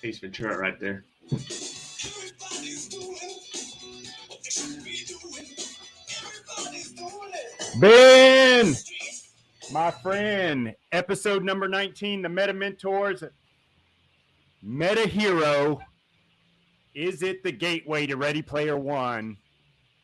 Ace Ventura right there. Ben, my friend, episode number 19, the MetaMentors. Metahero, is it the gateway to Ready Player One,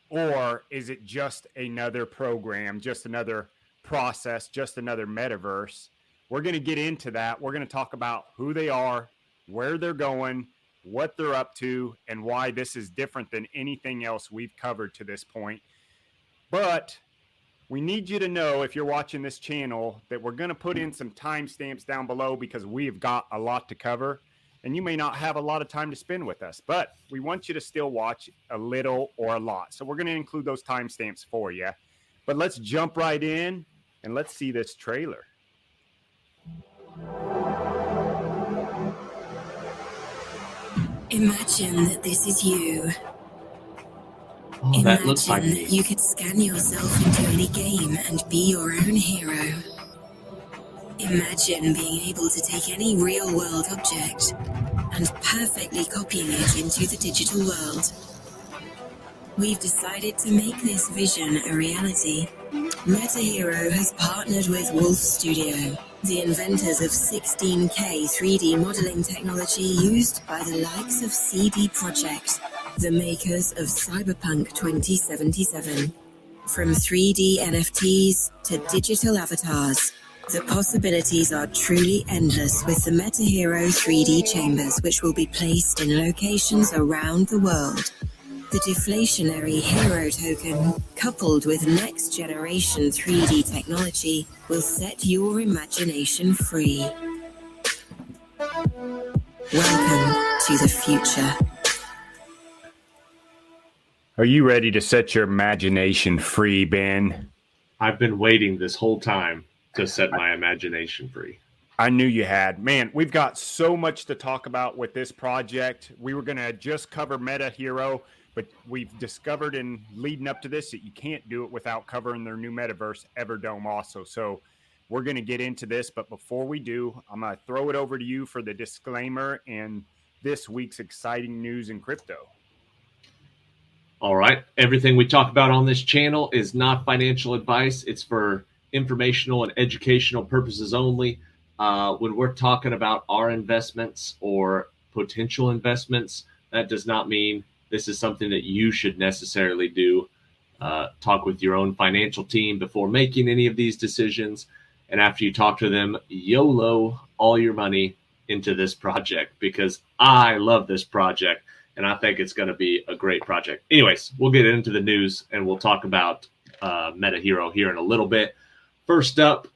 or is it just another program, just another process, just another metaverse? We're going to get into that. We're going to talk about who they are, where they're going, what they're up to, and why this is different than anything else we've covered to this point. But we need you to know, if you're watching this channel, that we're going to put in some timestamps down below because we've got a lot to cover. And you may not have a lot of time to spend with us, but we want you to still watch a little or a lot. So we're going to include those timestamps for you. But let's jump right in and let's see this trailer. Imagine that this is you. Oh, that looks like me. You could scan yourself into any game and be your own hero. Imagine being able to take any real-world object and perfectly copying it into the digital world. We've decided to make this vision a reality. Metahero has partnered with Wolf Studio, the inventors of 16K 3D modeling technology used by the likes of CD Projekt, the makers of Cyberpunk 2077. From 3D NFTs to digital avatars, the possibilities are truly endless with the Metahero 3D chambers, which will be placed in locations around the world. The deflationary hero token, coupled with next-generation 3D technology, will set your imagination free. Welcome to the future. Are you ready to set your imagination free, Ben? I've been waiting this whole time to set my imagination free. I knew you had. Man, we've got so much to talk about with this project. We were going to just cover Metahero, but we've discovered in leading up to this that you can't do it without covering their new metaverse, Everdome, also. So we're going to get into this, but before we do, I'm going to throw it over to you for the disclaimer and this week's exciting news in crypto. All right. Everything we talk about on this channel is not financial advice. It's for informational and educational purposes only. When we're talking about our investments or potential investments, that does not mean this is something that you should necessarily do. Talk with your own financial team before making any of these decisions. And after you talk to them, YOLO all your money into this project, because I love this project and I think it's going to be a great project. Anyways, we'll get into the news and we'll talk about Metahero here in a little bit. First up,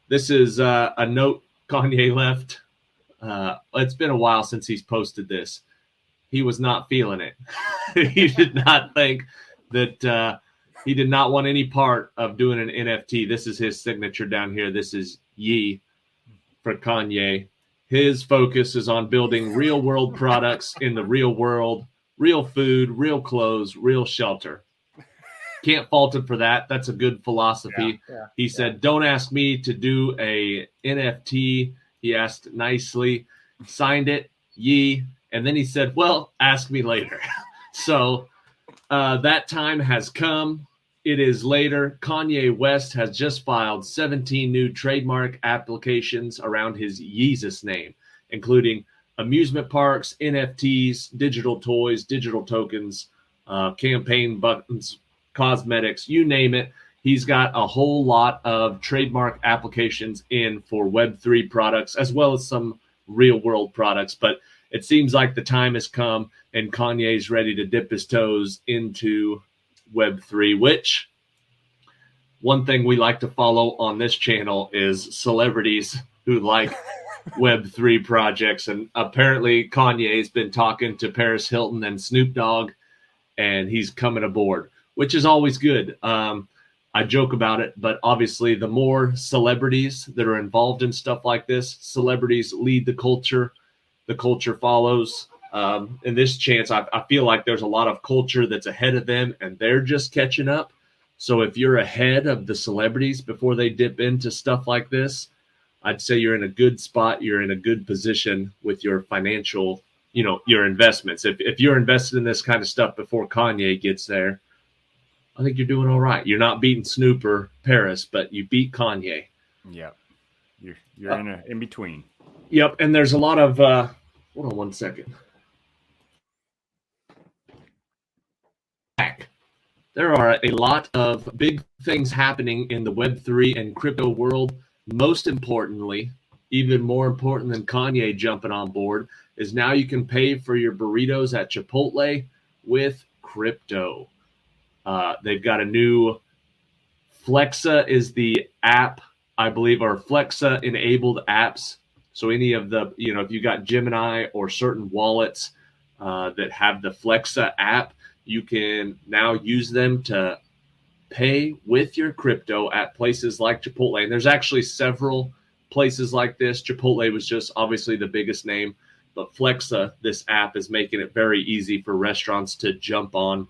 this is a note Kanye left. It's been a while since he's posted this. He was not feeling it. He did not think that he did not want any part of doing an NFT. This is his signature down here. This is Ye for Kanye. His focus is on building real world products in the real world, real food, real clothes, real shelter. Can't fault him for that. That's a good philosophy. He said, don't ask me to do a NFT. He asked nicely, signed it, Ye. And then he said, well, ask me later. So that time has come. It is later. Kanye West has just filed 17 new trademark applications around his Yeezus name, including amusement parks, NFTs, digital toys, digital tokens, campaign buttons, cosmetics, you name it. He's got a whole lot of trademark applications in for Web3 products, as well as some real world products. But it seems like the time has come and Kanye's ready to dip his toes into Web3, which one thing we like to follow on this channel is celebrities who like Web3 projects. And apparently Kanye's been talking to Paris Hilton and Snoop Dogg, and he's coming aboard, which is always good. I joke about it, but obviously the more celebrities that are involved in stuff like this, celebrities lead the culture follows. In this chance, I feel like there's a lot of culture that's ahead of them and they're just catching up. So if you're ahead of the celebrities before they dip into stuff like this, I'd say you're in a good spot. You're in a good position with your financial, your investments. If you're invested in this kind of stuff before Kanye gets there, I think you're doing all right. You're not beating Snoop or Paris, but you beat Kanye. Yeah. You're in between. Yep. And there's a lot of, hold on one second. There are a lot of big things happening in the Web3 and crypto world. Most importantly, even more important than Kanye jumping on board, is now you can pay for your burritos at Chipotle with crypto. They've got a new Flexa is the app, I believe, or Flexa enabled apps. So any of the, if you got Gemini or certain wallets that have the Flexa app, you can now use them to pay with your crypto at places like Chipotle. And there's actually several places like this. Chipotle was just obviously the biggest name, but Flexa, this app, is making it very easy for restaurants to jump on,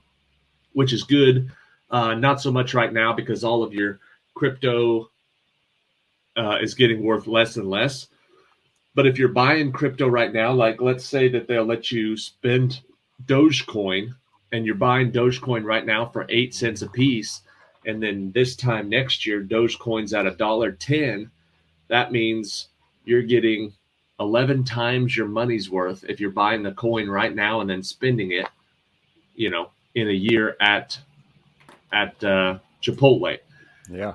which is good. Not so much right now because all of your crypto is getting worth less and less. But if you're buying crypto right now, like let's say that they'll let you spend Dogecoin, and you're buying Dogecoin right now for 8 cents a piece, and then this time next year, Dogecoin's at $1.10, that means you're getting 11 times your money's worth if you're buying the coin right now and then spending it, in a year at Chipotle. Yeah.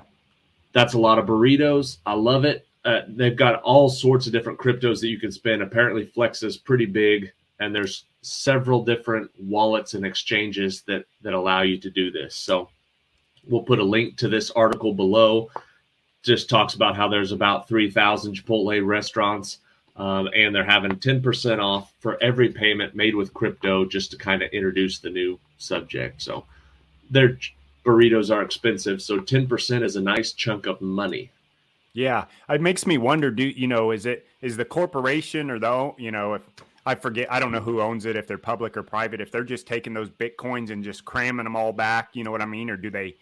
That's a lot of burritos. I love it. They've got all sorts of different cryptos that you can spend. Apparently Flex is pretty big, and there's several different wallets and exchanges that allow you to do this. So we'll put a link to this article below. Just talks about how there's about 3,000 Chipotle restaurants, and they're having 10% off for every payment made with crypto, just to kind of introduce the new subject. So their burritos are expensive, so 10% is a nice chunk of money. Yeah, it makes me wonder, is the corporation or if I forget, I don't know who owns it, if they're public or private, if they're just taking those Bitcoins and just cramming them all back, you know what I mean? Or do they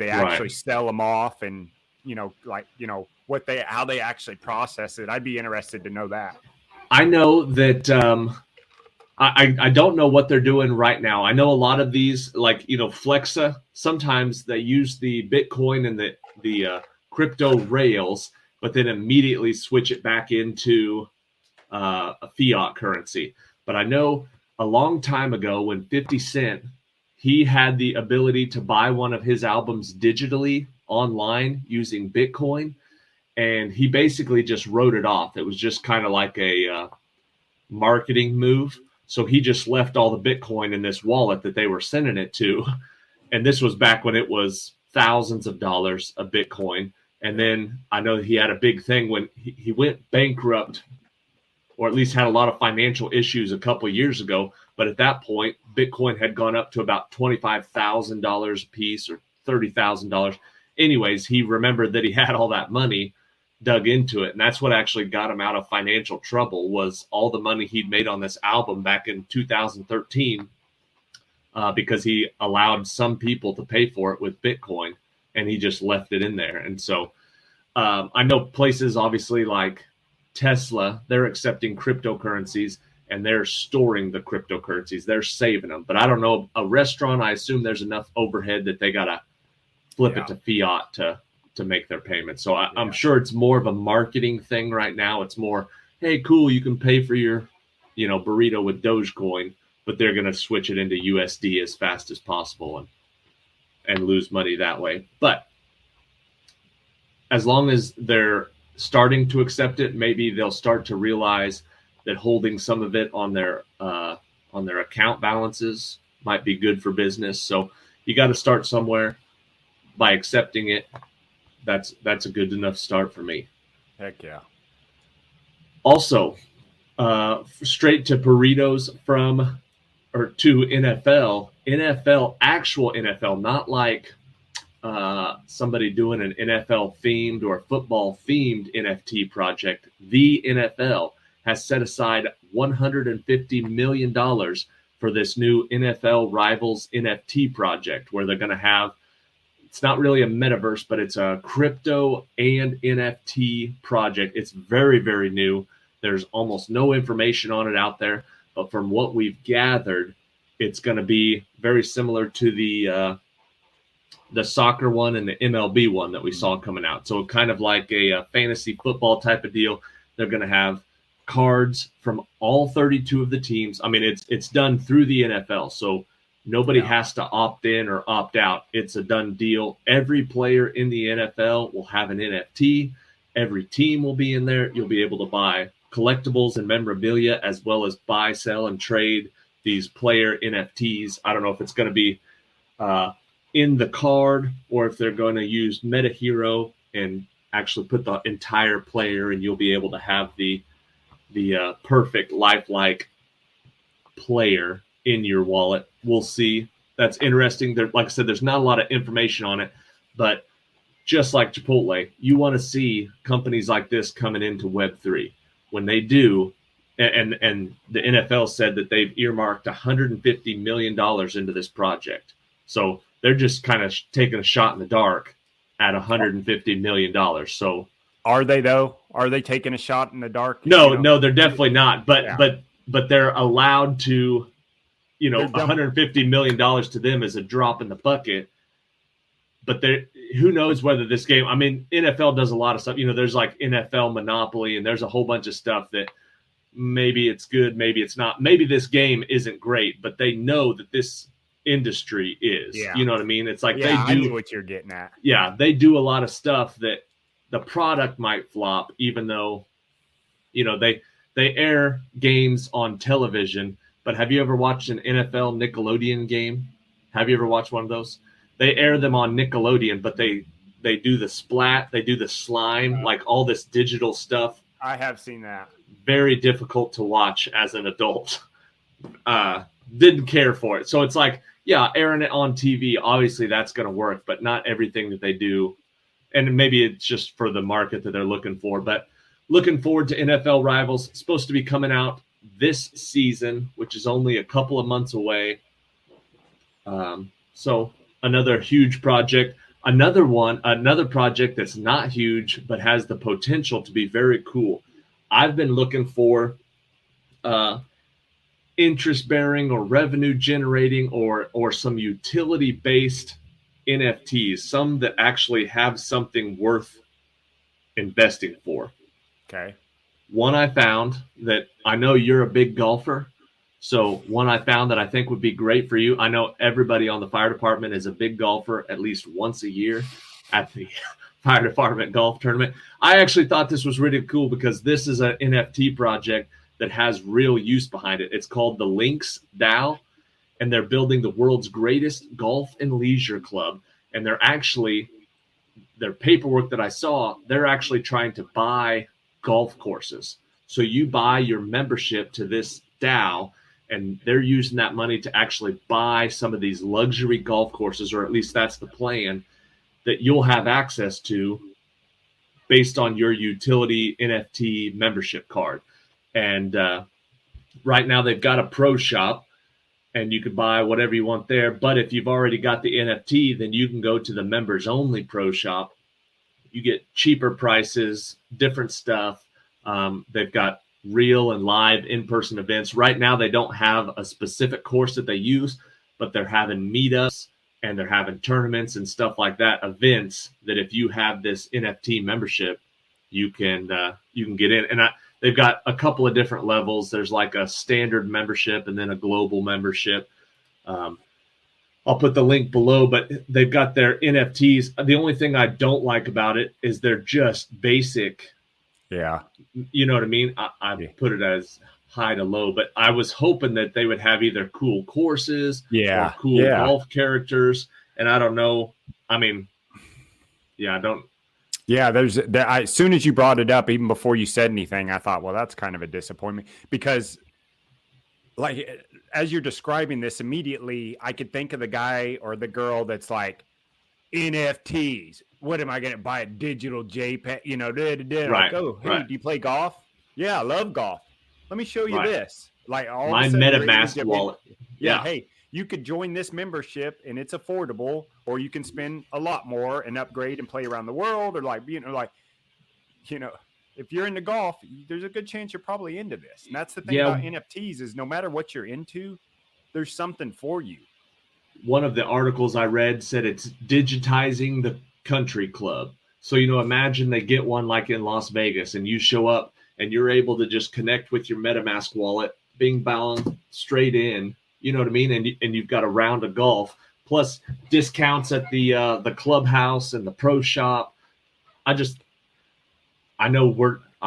actually sell them off and, how they actually process it? I'd be interested to know that. I know that, I don't know what they're doing right now. I know a lot of these, like, Flexa, sometimes they use the Bitcoin and the crypto rails, but then immediately switch it back into a fiat currency. But I know a long time ago when 50 Cent, he had the ability to buy one of his albums digitally online using Bitcoin, and he basically just wrote it off. It was just kind of like a marketing move. So he just left all the Bitcoin in this wallet that they were sending it to. And this was back when it was thousands of dollars a Bitcoin. And then I know he had a big thing when he went bankrupt, or at least had a lot of financial issues a couple of years ago. But at that point, Bitcoin had gone up to about $25,000 a piece or $30,000. Anyways, he remembered that he had all that money, dug into it. And that's what actually got him out of financial trouble, was all the money he'd made on this album back in 2013, because he allowed some people to pay for it with Bitcoin, and he just left it in there. And so I know places obviously like Tesla, they're accepting cryptocurrencies and they're storing the cryptocurrencies. They're saving them. But I don't know, a restaurant, I assume there's enough overhead that they got to flip it to fiat to make their payments. So I'm sure it's more of a marketing thing right now. It's more, hey, cool, you can pay for your, burrito with Dogecoin, but they're going to switch it into USD as fast as possible and lose money that way. But as long as they're starting to accept it, maybe they'll start to realize that holding some of it on their account balances might be good for business. So you got to start somewhere. By accepting it, that's a good enough start for me. Heck yeah. Also, straight to burritos to NFL, actual NFL, not like somebody doing an NFL themed or football themed NFT project. The NFL has set aside $150 million for this new NFL Rivals NFT project, where they're going to have it's not really a metaverse, but it's a crypto and NFT project. It's very, very new. There's almost no information on it out there, but from what we've gathered, it's going to be very similar to the soccer one and the MLB one that we saw coming out. So kind of like a fantasy football type of deal. They're going to have cards from all 32 of the teams. I mean, it's done through the NFL, so nobody has to opt in or opt out. It's a done deal. Every player in the NFL will have an NFT. Every team will be in there. You'll be able to buy collectibles and memorabilia, as well as buy, sell, and trade these player NFTs. I don't know if it's going to be in the card or if they're going to use Metahero and actually put the entire player, and you'll be able to have the perfect lifelike player in your wallet. We'll see. That's interesting. There, like I said, there's not a lot of information on it, but just like Chipotle, you want to see companies like this coming into Web3. When they do, and the NFL said that they've earmarked $150 million into this project. So they're just kind of taking a shot in the dark at $150 million. So are they though? Are they taking a shot in the dark? No, they're definitely not. But they're allowed to, $150 million to them is a drop in the bucket. But who knows whether this game, I mean, NFL does a lot of stuff. There's like NFL Monopoly, and there's a whole bunch of stuff that maybe it's good, maybe it's not. Maybe this game isn't great, but they know that this industry is. Yeah. You know what I mean? It's like they do. I knew what you're getting at. Yeah, they do a lot of stuff that the product might flop, even though, they air games on television. But have you ever watched an NFL Nickelodeon game? Have you ever watched one of those? They air them on Nickelodeon, but they do the splat, they do the slime, like all this digital stuff. I have seen that. Very difficult to watch as an adult. Didn't care for it. So it's like, airing it on TV, obviously that's going to work, but not everything that they do. And maybe it's just for the market that they're looking for. But looking forward to NFL Rivals. It's supposed to be coming out this season, which is only a couple of months away. So another huge project. Another project that's not huge, but has the potential to be very cool. I've been looking for interest-bearing or revenue-generating or some utility-based NFTs, some that actually have something worth investing for. Okay. One I found that I know you're a big golfer. So one I found that I think would be great for you. I know everybody on the fire department is a big golfer at least once a year at the fire department golf tournament. I actually thought this was really cool because this is an NFT project that has real use behind it. It's called the Lynx DAO, and they're building the world's greatest golf and leisure club. And their paperwork that I saw, they're actually trying to buy golf courses. So you buy your membership to this DAO, and they're using that money to actually buy some of these luxury golf courses, or at least that's the plan, that you'll have access to based on your utility NFT membership card. And right now they've got a pro shop, and you can buy whatever you want there. But if you've already got the NFT, then you can go to the members only pro shop. You get cheaper prices, different stuff. They've got real and live in-person events. Right now, they don't have a specific course that they use, but they're having meetups and they're having tournaments and stuff like that, events that if you have this NFT membership, you can get in. And they've got a couple of different levels. There's like a standard membership and then a global membership. I'll put the link below, but they've got their NFTs. The only thing I don't like about it is they're just basic. Yeah. You know what I mean? I put it as high to low, but I was hoping that they would have either cool courses or cool golf characters. And I don't know. I mean, I don't. Yeah, as soon as you brought it up, even before you said anything, I thought, well, that's kind of a disappointment because like as you're describing this immediately, I could think of the guy or the girl that's like NFTs. What am I going to buy a digital JPEG? Right. Like, oh, hey, do you play golf? Yeah, I love golf. Let me show you this. Like all my of a sudden, MetaMask wallet. Yeah. Hey, you could join this membership and it's affordable, or you can spend a lot more and upgrade and play around the world, or like, if you're into golf, there's a good chance you're probably into this. And that's the thing about NFTs is no matter what you're into, there's something for you. One of the articles I read said it's digitizing the country club. So, imagine they get one like in Las Vegas and you show up and you're able to just connect with your MetaMask wallet, bing bong, straight in, you know what I mean? And you've got a round of golf, plus discounts at the clubhouse and the pro shop. I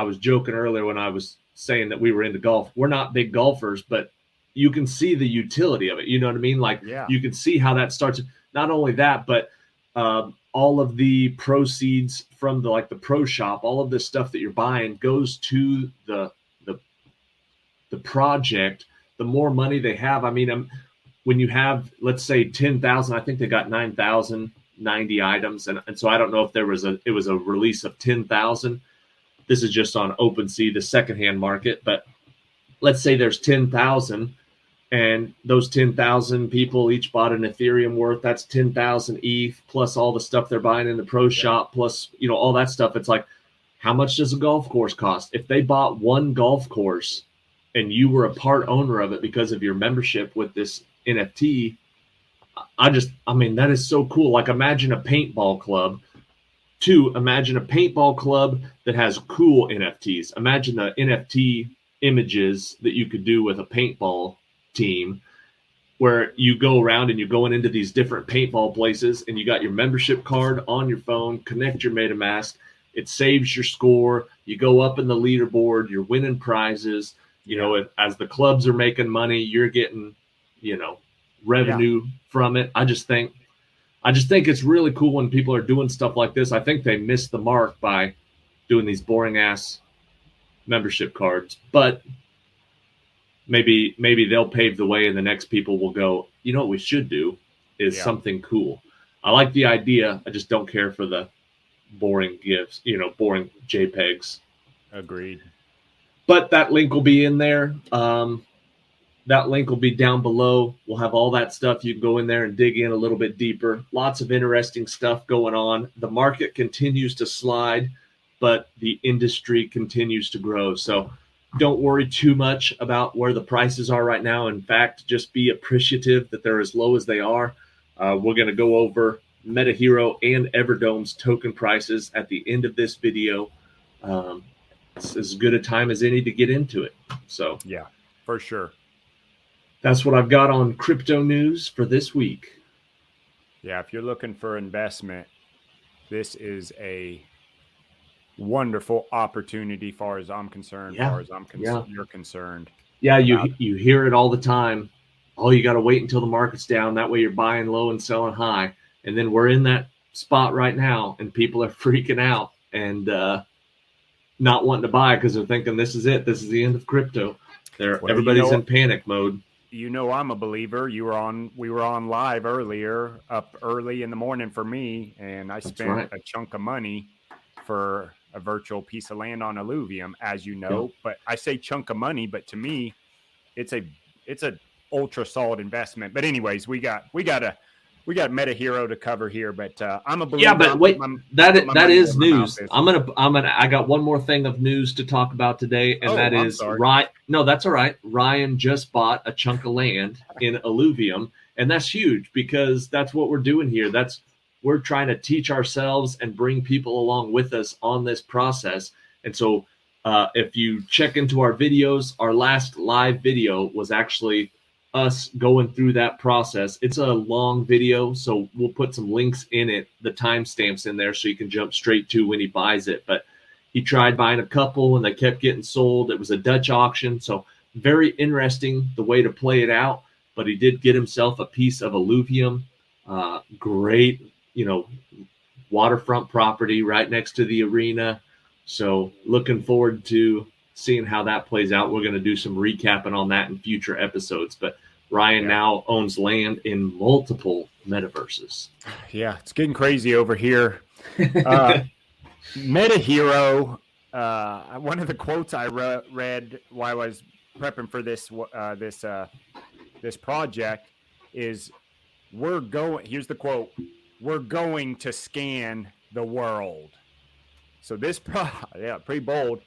was joking earlier when I was saying that we were into golf. We're not big golfers, but you can see the utility of it. You know what I mean? Like, You can see how that starts. Not only that, but all of the proceeds from the pro shop, all of this stuff that you're buying goes to the project. The more money they have, I mean, when you have, let's say 10,000, I think they got 9,090 items. And so I don't know if it was a release of 10,000. This is just on OpenSea, the secondhand market. But let's say there's 10,000 and those 10,000 people each bought an Ethereum worth. That's 10,000 ETH plus all the stuff they're buying in the pro shop, plus, all that stuff. It's like, how much does a golf course cost? If they bought one golf course and you were a part owner of it because of your membership with this NFT, that is so cool. Like, imagine a paintball club. Imagine a paintball club that has cool NFTs. Imagine the NFT images that you could do with a paintball team, where you go around and you're going into these different paintball places and you got your membership card on your phone, connect your MetaMask, it saves your score, you go up in the leaderboard, you're winning prizes, as the clubs are making money, you're getting, revenue from it. I just think it's really cool when people are doing stuff like this. I think they missed the mark by doing these boring ass membership cards, but maybe they'll pave the way and the next people will go, what we should do is something cool. I like the idea. I just don't care for the boring gifs, boring JPEGs. Agreed. But that link will be in there. That link will be down below. We'll have all that stuff. You can go in there and dig in a little bit deeper. Lots of interesting stuff going on. The market continues to slide, but the industry continues to grow. So don't worry too much about where the prices are right now. In fact, just be appreciative that they're as low as they are. We're going to go over Metahero and Everdome's token prices at the end of this video. It's as good a time as any to get into it. So yeah, for sure. That's what I've got on crypto news for this week. Yeah, if you're looking for investment, this is a wonderful opportunity far as I'm concerned, you're concerned. Yeah, you hear it all the time. Oh, you got to wait until the market's down. That way you're buying low and selling high. And then we're in that spot right now, and people are freaking out and not wanting to buy because they're thinking this is it. This is the end of crypto. Everybody's in panic mode. I'm a believer. We were on live earlier, up early in the morning for me, and I spent a chunk of money for a virtual piece of land on Illuvium, as you know. Yeah. But I say chunk of money, but to me, it's a ultra solid investment. But anyways, we got Metahero to cover here, but I'm a believer. Yeah, but wait, that is news. I got one more thing of news to talk about today, and No, that's all right. Ryan just bought a chunk of land in Illuvium, and that's huge because that's what we're doing here. We're trying to teach ourselves and bring people along with us on this process. And so if you check into our videos, our last live video was actually us going through that process. It's a long video, so we'll put some links in it, the timestamps in there, so you can jump straight to when he buys it. But he tried buying a couple and they kept getting sold. It was a Dutch auction, so very interesting the way to play it out. But he did get himself a piece of Illuvium. Great, waterfront property right next to the arena. So looking forward to seeing how that plays out. We're going to do some recapping on that in future episodes. But Ryan now owns land in multiple metaverses. Yeah, it's getting crazy over here. Metahero, one of the quotes I read while I was prepping for this project is here's the quote, we're going to scan the world. So this pretty bold.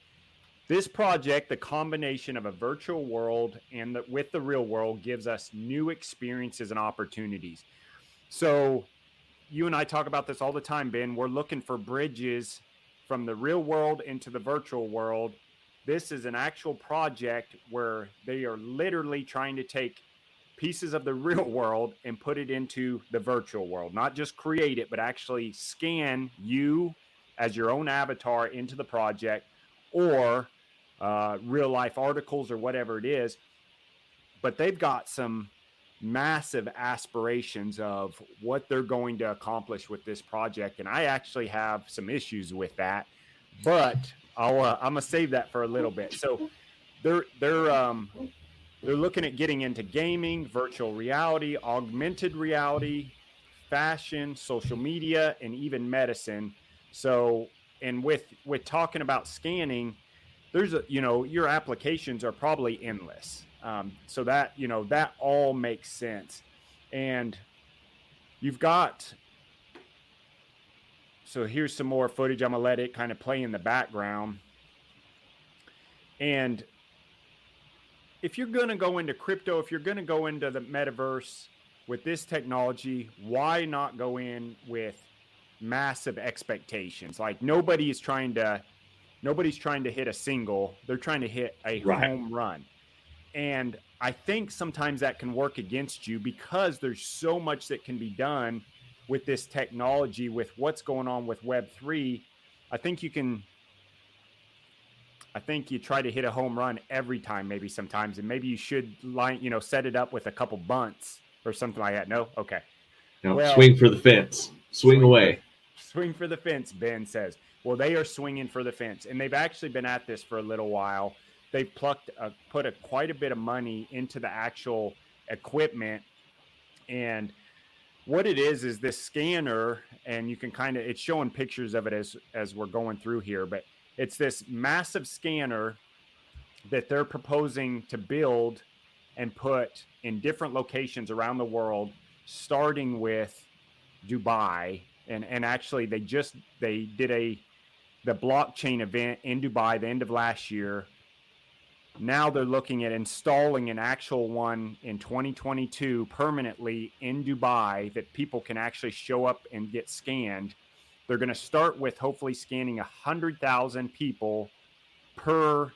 This project, the combination of a virtual world and with the real world, gives us new experiences and opportunities. So you and I talk about this all the time, Ben. We're looking for bridges from the real world into the virtual world. This is an actual project where they are literally trying to take pieces of the real world and put it into the virtual world. Not just create it, but actually scan you as your own avatar into the project, or real life articles or whatever it is. But they've got some massive aspirations of what they're going to accomplish with this project. And I actually have some issues with that, but I'm going to save that for a little bit. So they're looking at getting into gaming, virtual reality, augmented reality, fashion, social media, and even medicine. So, and with talking about scanning, there's your applications are probably endless. So that, that all makes sense. And you've got, so here's some more footage. I'm going to let it kind of play in the background. And if you're going to go into crypto, if you're going to go into the metaverse with this technology, why not go in with massive expectations? Like nobody's trying to hit a single. They're trying to hit a home run. And I think sometimes that can work against you because there's so much that can be done with this technology, with what's going on with Web3. I think you try to hit a home run every time, maybe sometimes, and maybe you should set it up with a couple bunts or something like that. No? Okay. No, swing for the fence. Swing away. Swing for the fence, Ben says. Well, they are swinging for the fence, and they've actually been at this for a little while. They've put quite a bit of money into the actual equipment. And what it is this scanner, and you can it's showing pictures of it as we're going through here, but it's this massive scanner that they're proposing to build and put in different locations around the world, starting with Dubai. And actually they did the blockchain event in Dubai the end of last year. Now they're looking at installing an actual one in 2022 permanently in Dubai that people can actually show up and get scanned. They're going to start with hopefully scanning 100,000 people per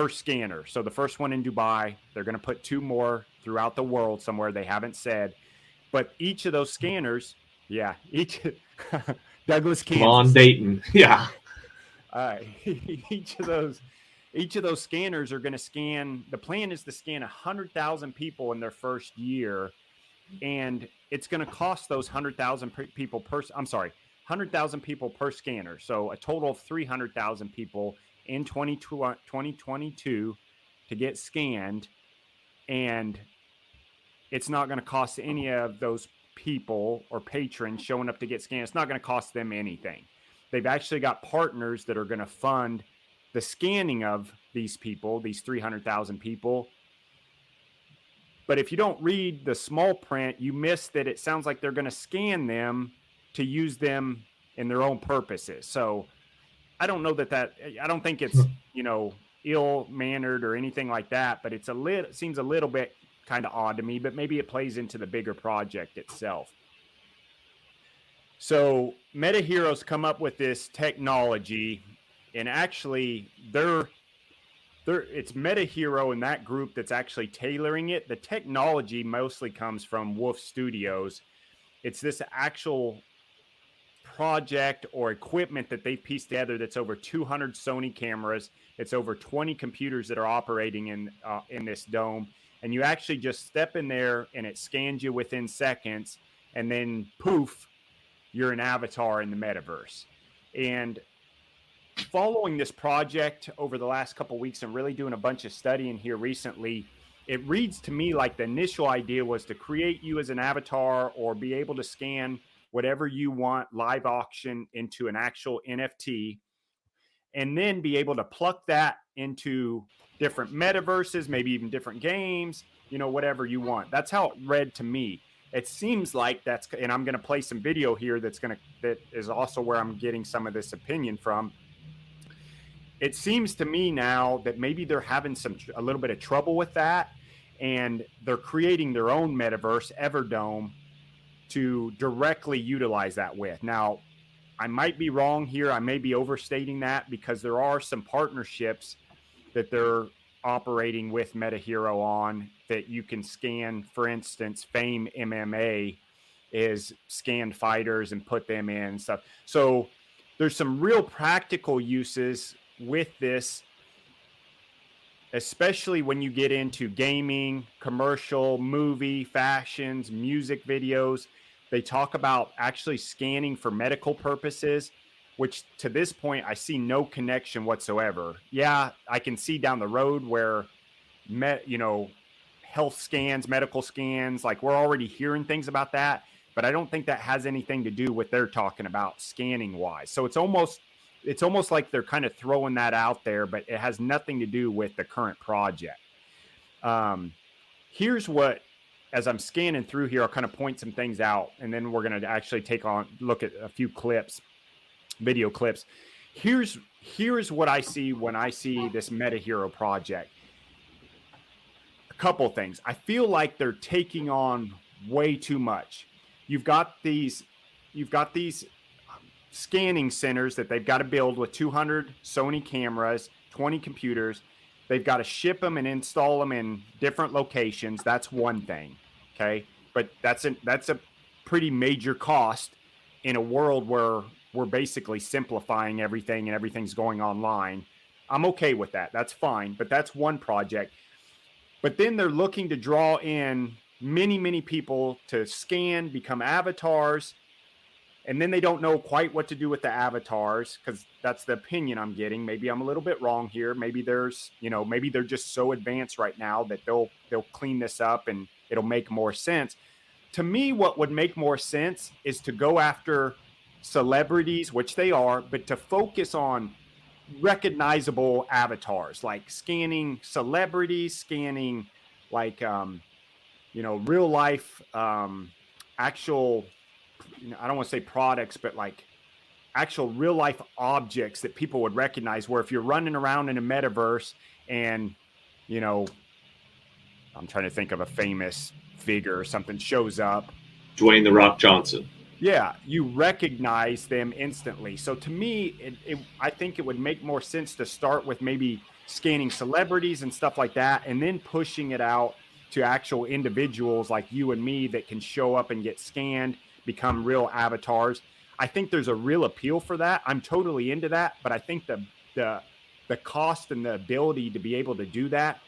scanner. So the first one in Dubai, they're going to put 2 more throughout the world somewhere they haven't said. But each of those scanners, Douglas, Kansas. Come on, Dayton. Yeah. Each of those scanners are going to scan. The plan is to scan 100,000 people in their first year, and it's going to cost those 100,000 people 100,000 people per scanner. So a total of 300,000 people in 2022 to get scanned, and it's not going to cost any of those people or patrons showing up to get scanned. It's not going to cost them anything. They've actually got partners that are going to fund the scanning of these people, these 300,000 people. But if you don't read the small print, you miss that it sounds like they're going to scan them to use them in their own purposes. So I don't know I don't think it's, ill-mannered or anything like that, but it seems a little bit kind of odd to me, but maybe it plays into the bigger project itself. So Metahero's come up with this technology, and actually it's Metahero and that group that's actually tailoring it. The technology mostly comes from Wolf Studios. It's this actual project or equipment that they've pieced together that's over 200 Sony cameras. It's over 20 computers that are operating in this dome. And you actually just step in there and it scans you within seconds, and then poof, you're an avatar in the metaverse. And following this project over the last couple of weeks and really doing a bunch of studying here recently, it reads to me like the initial idea was to create you as an avatar or be able to scan whatever you want live auction into an actual NFT, and then be able to pluck that into different metaverses, maybe even different games, whatever you want. That's how it read to me. It seems like that's, and I'm going to play some video here that is also where I'm getting some of this opinion from. It seems to me now that maybe they're having a little bit of trouble with that, and they're creating their own metaverse, Everdome, to directly utilize that with. Now, I might be wrong here. I may be overstating that, because there are some partnerships that they're operating with Metahero on that you can scan. For instance, Fame MMA is scanned fighters and put them in and stuff. So there's some real practical uses with this, especially when you get into gaming, commercial, movie, fashions, music videos. They talk about actually scanning for medical purposes, which to this point, I see no connection whatsoever. Yeah, I can see down the road where, health scans, medical scans, like we're already hearing things about that, but I don't think that has anything to do with they're talking about scanning wise. So it's almost like they're kind of throwing that out there, but it has nothing to do with the current project. Here's what, as I'm scanning through here, I'll kind of point some things out, and then we're going to actually look at a few clips, video clips. Here's what I see when I see this Metahero project. A couple things. I feel like they're taking on way too much. You've got these scanning centers that they've got to build with 200 Sony cameras, 20 computers. They've got to ship them and install them in different locations. That's one thing. Okay. But that's a pretty major cost in a world where we're basically simplifying everything and everything's going online. I'm okay with that. That's fine. But that's one project. But then they're looking to draw in many, many people to scan, become avatars. And then they don't know quite what to do with the avatars, because that's the opinion I'm getting. Maybe I'm a little bit wrong here. Maybe maybe they're just so advanced right now that they'll clean this up and it'll make more sense. To me, what would make more sense is to go after celebrities, which they are, but to focus on recognizable avatars, like scanning celebrities, scanning like, real life, actual, I don't want to say products, but like actual real life objects that people would recognize, where if you're running around in a metaverse and, I'm trying to think of a famous figure or something shows up. Dwayne "The Rock" Johnson. Yeah, you recognize them instantly. So to me, I think it would make more sense to start with maybe scanning celebrities and stuff like that, and then pushing it out to actual individuals like you and me that can show up and get scanned, become real avatars. I think there's a real appeal for that. I'm totally into that, but I think the cost and the ability to be able to do that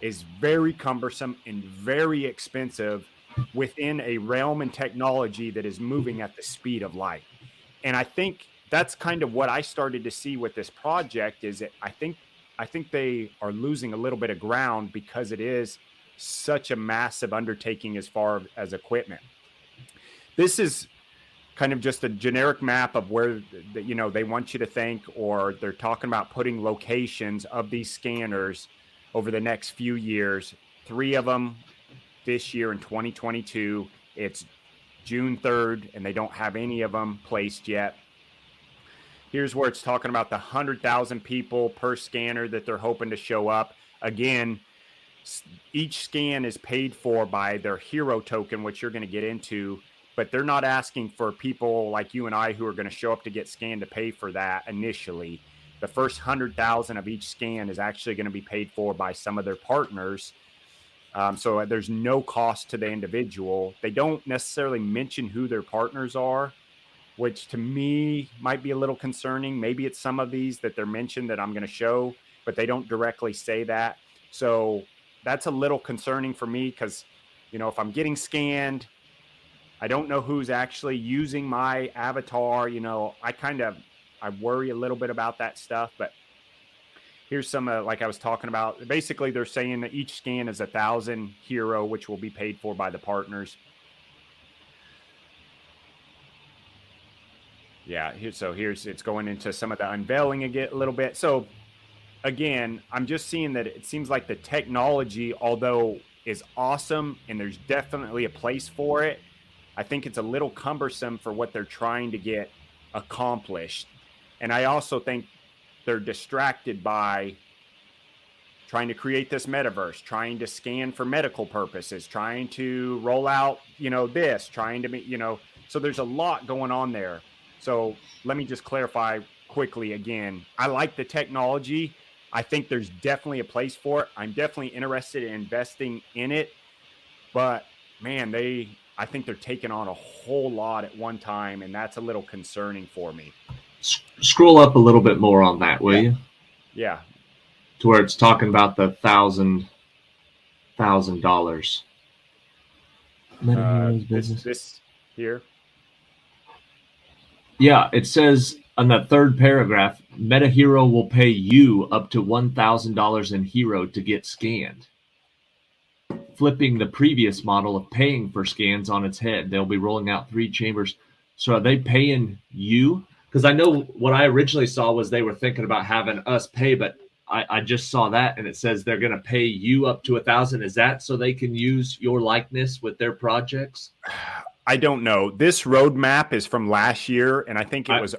is very cumbersome and very expensive within a realm and technology that is moving at the speed of light. And I think that's kind of what I started to see with this project, is that I think they are losing a little bit of ground because it is such a massive undertaking as far as equipment. This is kind of just a generic map of where they want you to think, or they're talking about putting locations of these scanners over the next few years. 3 of them this year in 2022. It's June 3rd, and they don't have any of them placed yet. Here's where it's talking about the 100,000 people per scanner that they're hoping to show up. Again, each scan is paid for by their hero token, which you're going to get into, but they're not asking for people like you and I who are going to show up to get scanned to pay for that initially. The first 100,000 of each scan is actually going to be paid for by some of their partners. So there's no cost to the individual. They don't necessarily mention who their partners are, which to me might be a little concerning. Maybe it's some of these that they're mentioned that I'm going to show, but they don't directly say that. So that's a little concerning for me, because, if I'm getting scanned, I don't know who's actually using my avatar. I worry a little bit about that stuff, but here's some, like I was talking about. Basically, they're saying that each scan is 1,000 hero, which will be paid for by the partners. Yeah, here's it's going into some of the unveiling again a little bit. So again, I'm just seeing that it seems like the technology, although is awesome and there's definitely a place for it, I think it's a little cumbersome for what they're trying to get accomplished. And I also think they're distracted by trying to create this metaverse, trying to scan for medical purposes, trying to roll out, this, trying to, so there's a lot going on there. So let me just clarify quickly again. I like the technology. I think there's definitely a place for it. I'm definitely interested in investing in it, but man, I think they're taking on a whole lot at one time, and that's a little concerning for me. Scroll up a little bit more on that, will you? Yeah. To where it's talking about the $1,000. Metahero's business. This here. Yeah, it says on the third paragraph, Metahero will pay you up to $1,000 in Hero to get scanned. Flipping the previous model of paying for scans on its head. They'll be rolling out 3 chambers. So are they paying you? Because I know what I originally saw was they were thinking about having us pay, but I just saw that and it says they're going to pay you up to $1,000. Is that so they can use your likeness with their projects? I don't know. This roadmap is from last year, and I think it was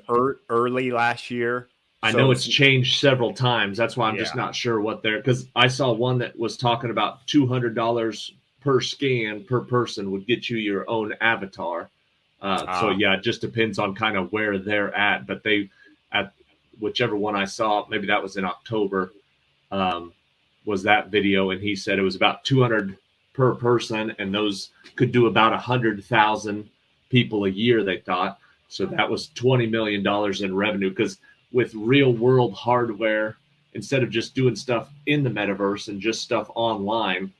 early last year. I know it's changed several times. That's why I'm just not sure what they're, because I saw one that was talking about $200 per scan per person would get you your own avatar. So yeah, it just depends on kind of where they're at. But at whichever one I saw, maybe that was in October, was that video, and he said it was about 200 per person, and those could do about 100,000 people a year, they thought. So that was $20 million in revenue, because with real world hardware, instead of just doing stuff in the metaverse and just stuff online,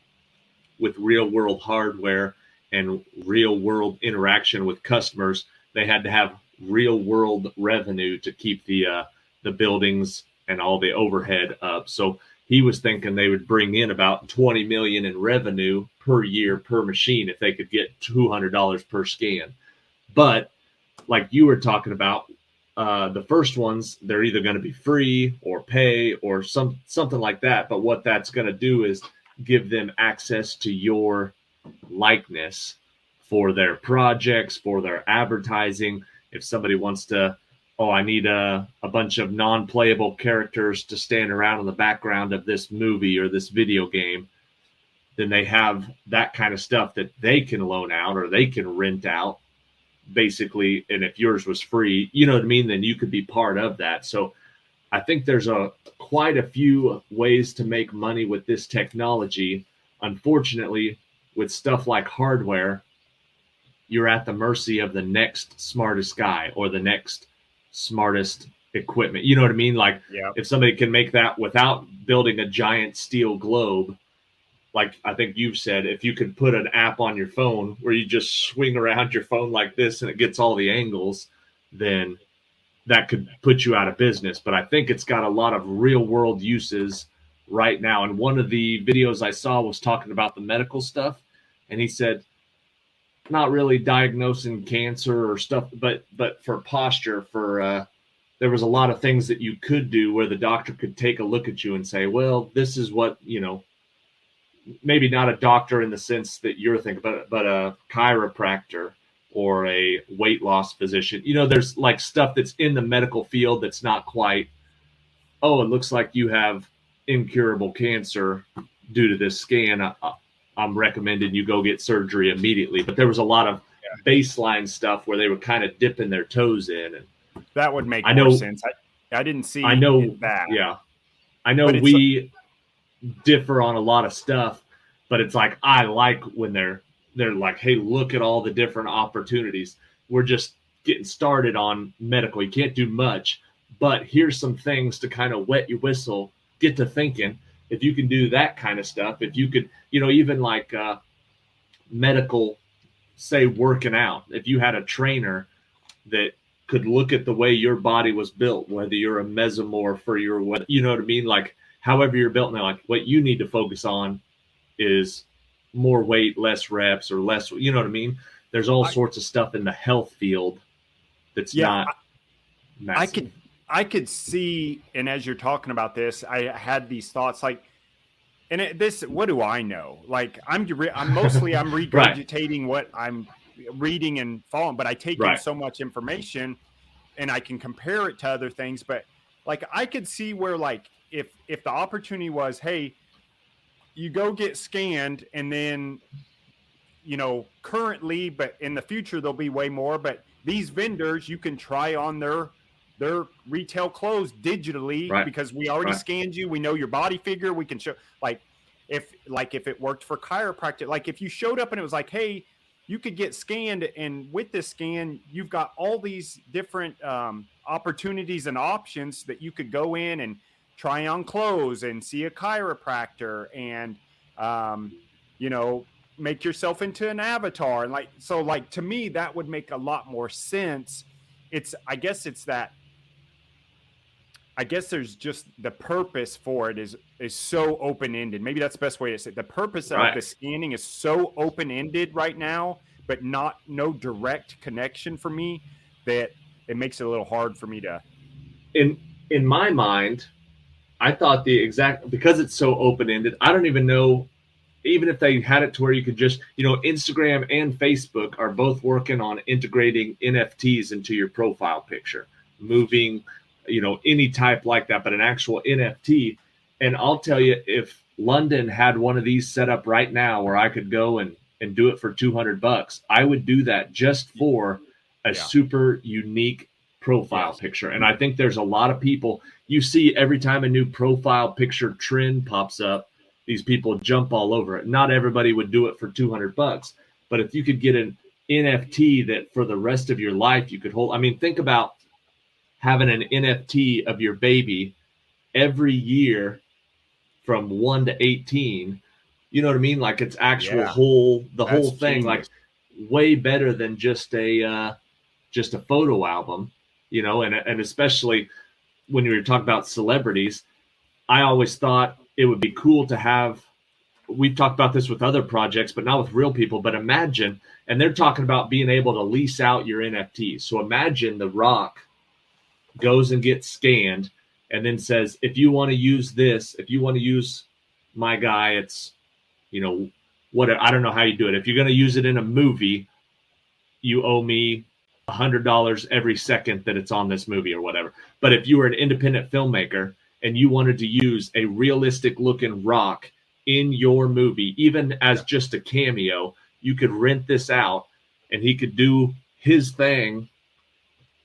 with real world hardware and real world interaction with customers, they had to have real world revenue to keep the buildings and all the overhead up. So he was thinking they would bring in about 20 million in revenue per year per machine if they could get $200 per scan. But like you were talking about, the first ones, they're either going to be free or pay or something like that. But what that's going to do is give them access to your likeness for their projects, for their advertising. If somebody wants to, I need a bunch of non-playable characters to stand around in the background of this movie or this video game, then they have that kind of stuff that they can loan out or they can rent out, basically. And if yours was free, you know what I mean, then you could be part of that. So I think there's quite a few ways to make money with this technology. Unfortunately, with stuff like hardware, you're at the mercy of the next smartest guy or the next smartest equipment. You know what I mean? Like, if somebody can make that without building a giant steel globe, like I think you've said, if you could put an app on your phone where you just swing around your phone like this and it gets all the angles, then that could put you out of business. But I think it's got a lot of real world uses right now. And one of the videos I saw was talking about the medical stuff, and he said, not really diagnosing cancer or stuff, but for posture, there was a lot of things that you could do where the doctor could take a look at you and say, well, this is what, maybe not a doctor in the sense that you're thinking, but a chiropractor or a weight loss physician. There's like stuff that's in the medical field that's not quite, it looks like you have incurable cancer due to this scan. I'm recommending you go get surgery immediately. But there was a lot of baseline stuff where they were kind of dipping their toes in. And that would make more sense. I didn't see that. Yeah. I know we differ on a lot of stuff, but it's like, I like when they're like, hey, look at all the different opportunities. We're just getting started on medical. You can't do much, but here's some things to kind of wet your whistle, get to thinking. If you can do that kind of stuff, if you could, even like medical, say working out, if you had a trainer that could look at the way your body was built, whether you're a mesomorph or you know what I mean? Like however you're built now, like what you need to focus on is more weight, less reps or less, you know what I mean? There's all sorts of stuff in the health field that's not massive. I could see, and as you're talking about this, I had these thoughts like, and what do I know? Like I'm Right. regurgitating what I'm reading and following, but I take in Right. so much information and I can compare it to other things. But like I could see where like if the opportunity was, hey, you go get scanned and then currently, but in the future there'll be way more. But these vendors, you can try on their retail clothes digitally Right. because we already Right. scanned you. We know your body figure. We can show if it worked for chiropractic, like if you showed up and it was like, hey, you could get scanned, and with this scan, you've got all these different opportunities and options that you could go in and try on clothes and see a chiropractor and make yourself into an avatar. And like to me, that would make a lot more sense. I guess there's just the purpose for it is so open-ended. Maybe that's the best way to say it. The purpose of the scanning is so open-ended right now, but no direct connection for me, that it makes it a little hard for me to. In my mind, I thought because it's so open-ended, I don't even know, even if they had it to where you could just, Instagram and Facebook are both working on integrating NFTs into your profile picture, moving, any type like that, but an actual NFT. And I'll tell you, if London had one of these set up right now where I could go and do it for $200, I would do that just for a super unique profile picture. And I think there's a lot of people you see every time a new profile picture trend pops up, these people jump all over it. Not everybody would do it for $200, but if you could get an NFT that for the rest of your life you could hold. I mean, think about having an NFT of your baby every year from 1 to 18. You know what I mean? Like it's actual whole thing, genius. like way better than just a photo album, and especially when you were talking about celebrities, I always thought it would be cool to have, we've talked about this with other projects, but not with real people, but imagine, and they're talking about being able to lease out your NFTs. So imagine The Rock goes and gets scanned and then says, if you want to use this, if you want to use my guy, it's, I don't know how you do it. If you're going to use it in a movie, you owe me $100 every second that it's on this movie or whatever. But if you were an independent filmmaker and you wanted to use a realistic looking Rock in your movie, even as just a cameo, you could rent this out and he could do his thing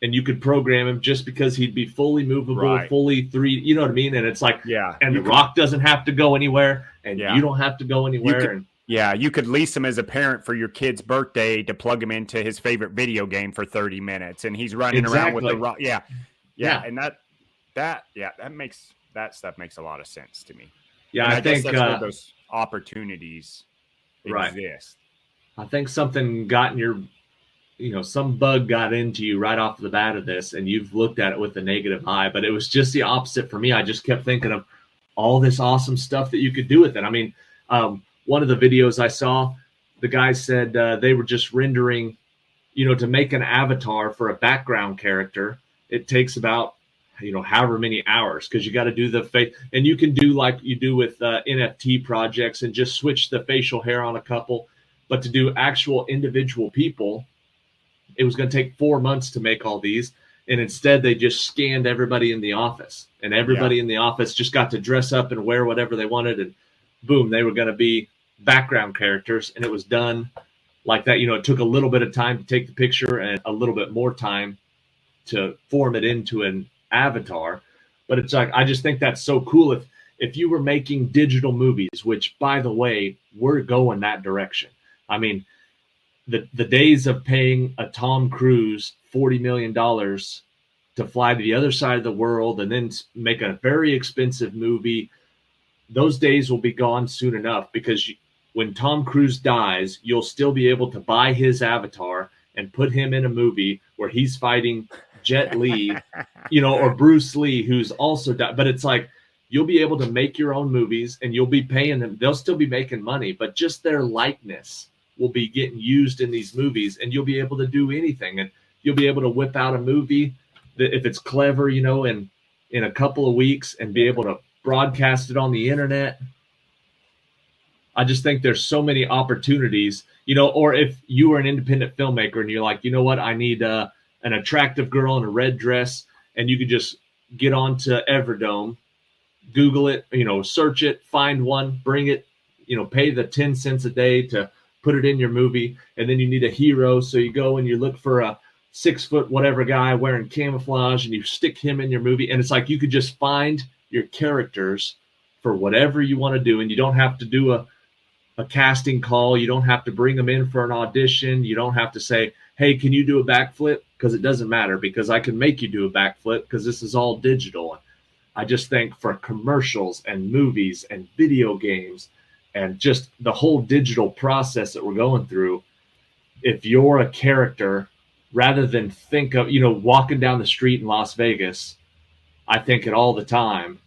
and you could program him just because he'd be fully movable, fully 3D, you know what I mean? And it's like, and The Rock doesn't have to go anywhere and you don't have to go anywhere. You could lease him as a parent for your kid's birthday to plug him into his favorite video game for 30 minutes and he's running around with The Rock. Yeah. And that makes a lot of sense to me. Yeah, and I think guess that's where those opportunities exist. I think something got in your, some bug got into you right off the bat of this, and you've looked at it with a negative eye. But it was just the opposite for me. I just kept thinking of all this awesome stuff that you could do with it. I mean, one of the videos I saw, the guy said they were just rendering, to make an avatar for a background character, it takes about however many hours, because you got to do the face, and you can do like you do with NFT projects and just switch the facial hair on a couple. But to do actual individual people, it was going to take 4 months to make all these. And instead they just scanned everybody in the office, and everybody in the office just got to dress up and wear whatever they wanted. And boom, they were going to be background characters. And it was done like that. It took a little bit of time to take the picture and a little bit more time to form it into an avatar. But it's like, I just think that's so cool. If you were making digital movies, which by the way, we're going that direction. I mean, the days of paying a Tom Cruise $40 million to fly to the other side of the world and then make a very expensive movie, those days will be gone soon enough, because when Tom Cruise dies, you'll still be able to buy his avatar and put him in a movie where he's fighting Jet Li, or Bruce Lee, who's also died. But it's like, you'll be able to make your own movies and you'll be paying them. They'll still be making money, but just their likeness will be getting used in these movies, and you'll be able to do anything. And you'll be able to whip out a movie if it's clever, you know, in a couple of weeks and be able to broadcast it on the internet. I just think there's so many opportunities, you know, or if you were an independent filmmaker and you're like, you know what, I need an attractive girl in a red dress, and you could just get onto Everdome, Google it, you know, search it, find one, bring it, you know, pay the 10 cents a day to put it in your movie. And then you need a hero. So you go and you look for a 6 foot whatever guy wearing camouflage and you stick him in your movie. And it's like you could just find your characters for whatever you want to do. And you don't have to do a casting call. You don't have to bring them in for an audition. You don't have to say, hey, can you do a backflip? Because it doesn't matter, because I can make you do a backflip because this is all digital. I just think for commercials and movies and video games and just the whole digital process that we're going through, if you're a character, rather than think of, you know, walking down the street in Las Vegas, I think it all the time,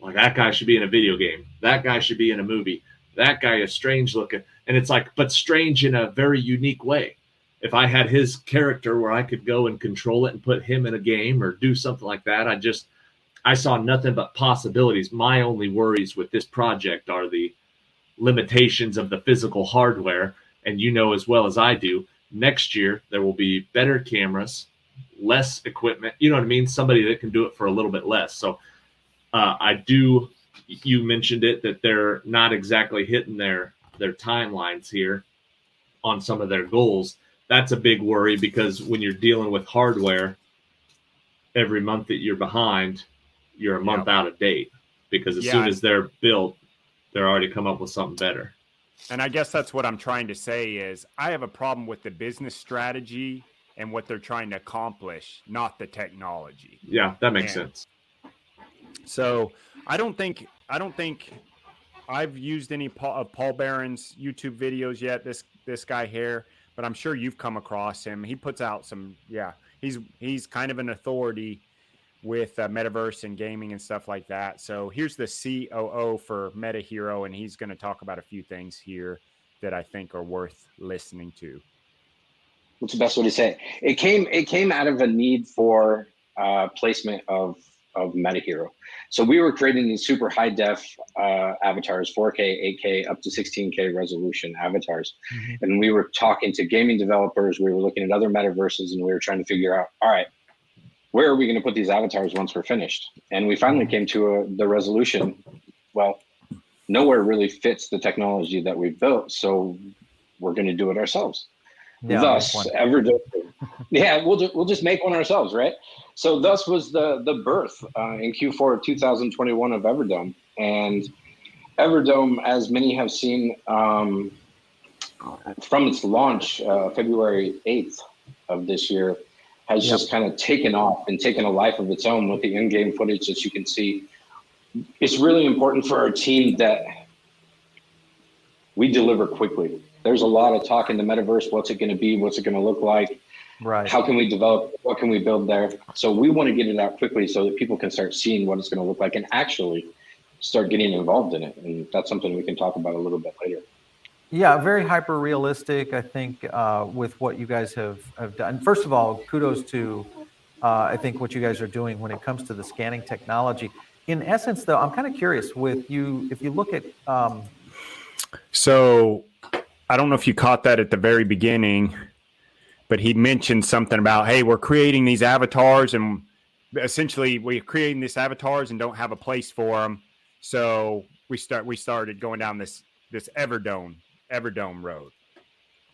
like that guy should be in a video game. That guy should be in a movie. That guy is strange looking. And it's like, but strange in a very unique way. If I had his character where I could go and control it and put him in a game or do something like that, I saw nothing but possibilities. My only worries with this project are the limitations of the physical hardware. And you know as well as I do, next year there will be better cameras, less equipment. You know what I mean? Somebody that can do it for a little bit less. So you mentioned it, that they're not exactly hitting their timelines here on some of their goals. That's a big worry, because when you're dealing with hardware, every month that you're behind, you're a month out of date, because as soon as they're built, they're already come up with something better. And I guess that's what I'm trying to say is I have a problem with the business strategy and what they're trying to accomplish, not the technology. Yeah, that makes sense. So I don't think I've used any of Paul Barron's YouTube videos yet, this guy here, but I'm sure you've come across him. He puts out some, he's kind of an authority with Metaverse and gaming and stuff like that. So here's the COO for Metahero, and he's going to talk about a few things here that I think are worth listening to. What's the best way to say it? It came out of a need for placement of Metahero. So we were creating these super high def avatars, 4K, 8K, up to 16K resolution avatars. Mm-hmm. And we were talking to gaming developers. We were looking at other metaverses, and we were trying to figure out, all right, where are we going to put these avatars once we're finished? And we finally came to the resolution. Well, nowhere really fits the technology that we've built. So we're going to do it ourselves. Yeah, thus, Everdome. Yeah, we'll just make one ourselves, right? So thus was the birth in Q4 of 2021 of Everdome. And Everdome, as many have seen from its launch, February 8th of this year, has just kind of taken off and taken a life of its own with the in-game footage that you can see. It's really important for our team that we deliver quickly. There's a lot of talk in the metaverse. What's it going to be? What's it going to look like? Right. How can we develop? What can we build there? So we want to get it out quickly so that people can start seeing what it's going to look like and actually start getting involved in it. And that's something we can talk about a little bit later. Yeah, very hyper realistic, I think, with what you guys have done. First of all, kudos to, I think, what you guys are doing when it comes to the scanning technology. In essence, though, I'm kind of curious with you, if you look at... So I don't know if you caught that at the very beginning, but he mentioned something about, hey, we're creating these avatars, and essentially we're creating these avatars and don't have a place for them. So we started going down this Everdome road.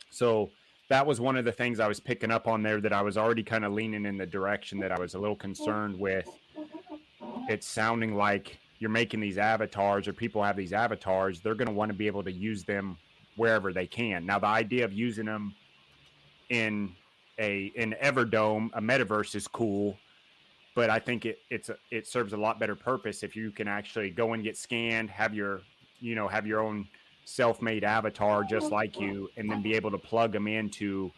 So that was one of the things I was picking up on there, that I was already kind of leaning in the direction that I was a little concerned with. It's sounding like you're making these avatars, or people have these avatars, they're going to want to be able to use them wherever they can. Now, the idea of using them in Everdome, a metaverse, is cool, but I think it serves a lot better purpose if you can actually go and get scanned, have your own self-made avatar just like you, and then be able to plug them into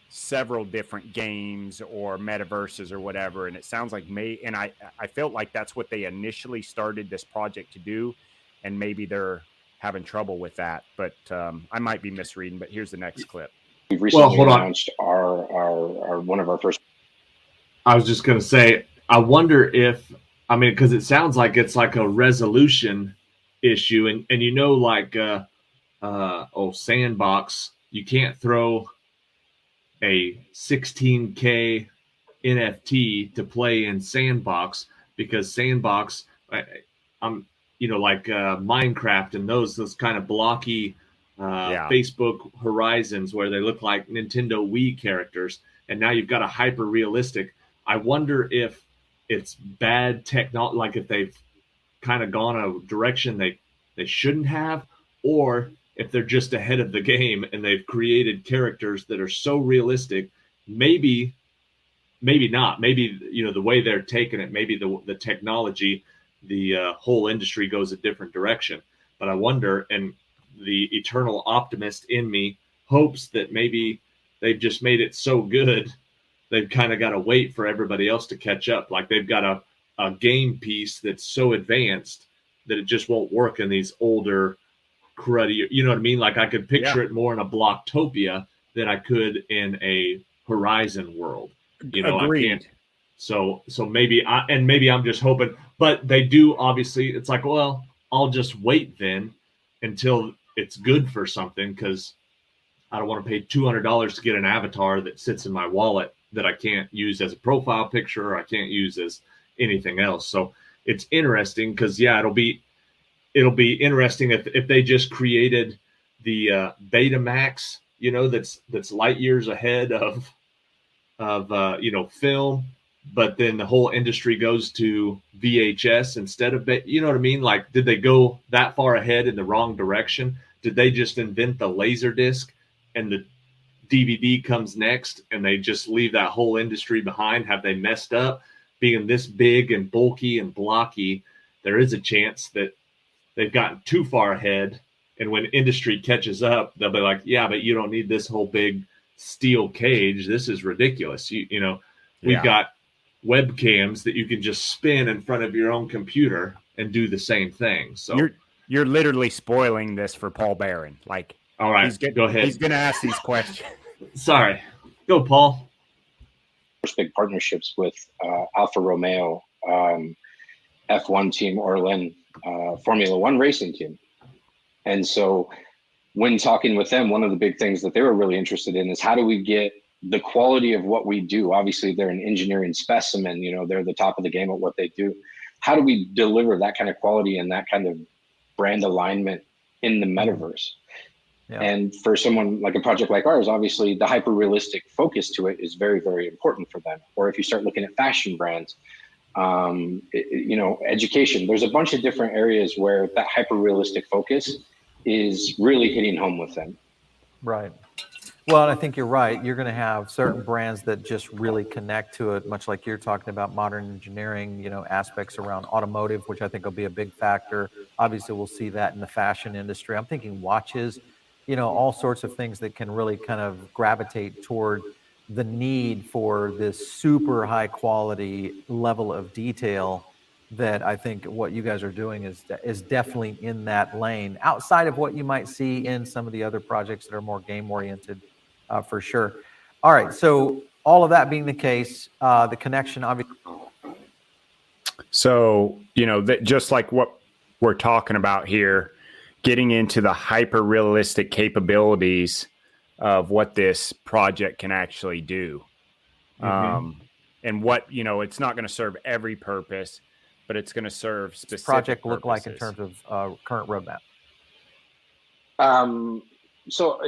several different games or metaverses or whatever. And it sounds like I felt like that's what they initially started this project to do, and maybe they're having trouble with that, but I might be misreading. But here's the next clip. We've recently announced our one of our first. I was just going to say, I wonder if, I mean, because it sounds like it's like a resolution issue, and you know, like Sandbox, you can't throw a 16K NFT to play in Sandbox because Sandbox, I'm like Minecraft and those kind of blocky Facebook horizons where they look like Nintendo Wii characters, and now you've got a hyper realistic. I wonder if it's bad technology, like if they've kind of gone a direction they shouldn't have, or if they're just ahead of the game and they've created characters that are so realistic. Maybe not. Maybe the way they're taking it, maybe the technology, the whole industry goes a different direction. But I wonder, and the eternal optimist in me hopes that maybe they've just made it so good they've kind of got to wait for everybody else to catch up. Like they've got a game piece that's so advanced that it just won't work in these older cruddy, you know what I mean? Like I could picture it more in a Blocktopia than I could in a Horizon world. Agreed. I can't. So maybe I'm just hoping, but they do obviously. It's like, well, I'll just wait then until it's good for something, because I don't want to pay $200 to get an avatar that sits in my wallet that I can't use as a profile picture or I can't use as anything else. So it's interesting because it'll be interesting if they just created the Betamax, that's light years ahead of film, but then the whole industry goes to VHS instead of, you know what I mean? Like, did they go that far ahead in the wrong direction? Did they just invent the laser disc and the DVD comes next and they just leave that whole industry behind? Have they messed up being this big and bulky and blocky? There is a chance that they've gotten too far ahead, and when industry catches up, they'll be like, yeah, but you don't need this whole big steel cage. This is ridiculous. We've got webcams that you can just spin in front of your own computer and do the same thing. So you're literally spoiling this for Paul Barron. Like, all right, go ahead. He's going to ask these questions. Sorry, go Paul. First big partnerships with Alfa Romeo, F1 team, Orlen, Formula One racing team. And so when talking with them, one of the big things that they were really interested in is how do we get the quality of what we do? Obviously, they're an engineering specimen. They're the top of the game at what they do. How do we deliver that kind of quality and that kind of brand alignment in the metaverse? Yeah. And for someone like a project like ours, obviously the hyper realistic focus to it is very, very important for them. Or if you start looking at fashion brands, education, there's a bunch of different areas where that hyper realistic focus is really hitting home with them. Right. Well, and I think you're right. You're going to have certain brands that just really connect to it, much like you're talking about modern engineering, aspects around automotive, which I think will be a big factor. Obviously, we'll see that in the fashion industry. I'm thinking watches, all sorts of things that can really kind of gravitate toward the need for this super high quality level of detail that I think what you guys are doing is definitely in that lane, outside of what you might see in some of the other projects that are more game oriented, for sure. All right, so all of that being the case, the connection obviously. So that just like what we're talking about here, getting into the hyper realistic capabilities of what this project can actually do. Mm-hmm. And what, it's not going to serve every purpose, but it's going to serve specific project purposes. Look like in terms of current roadmap? So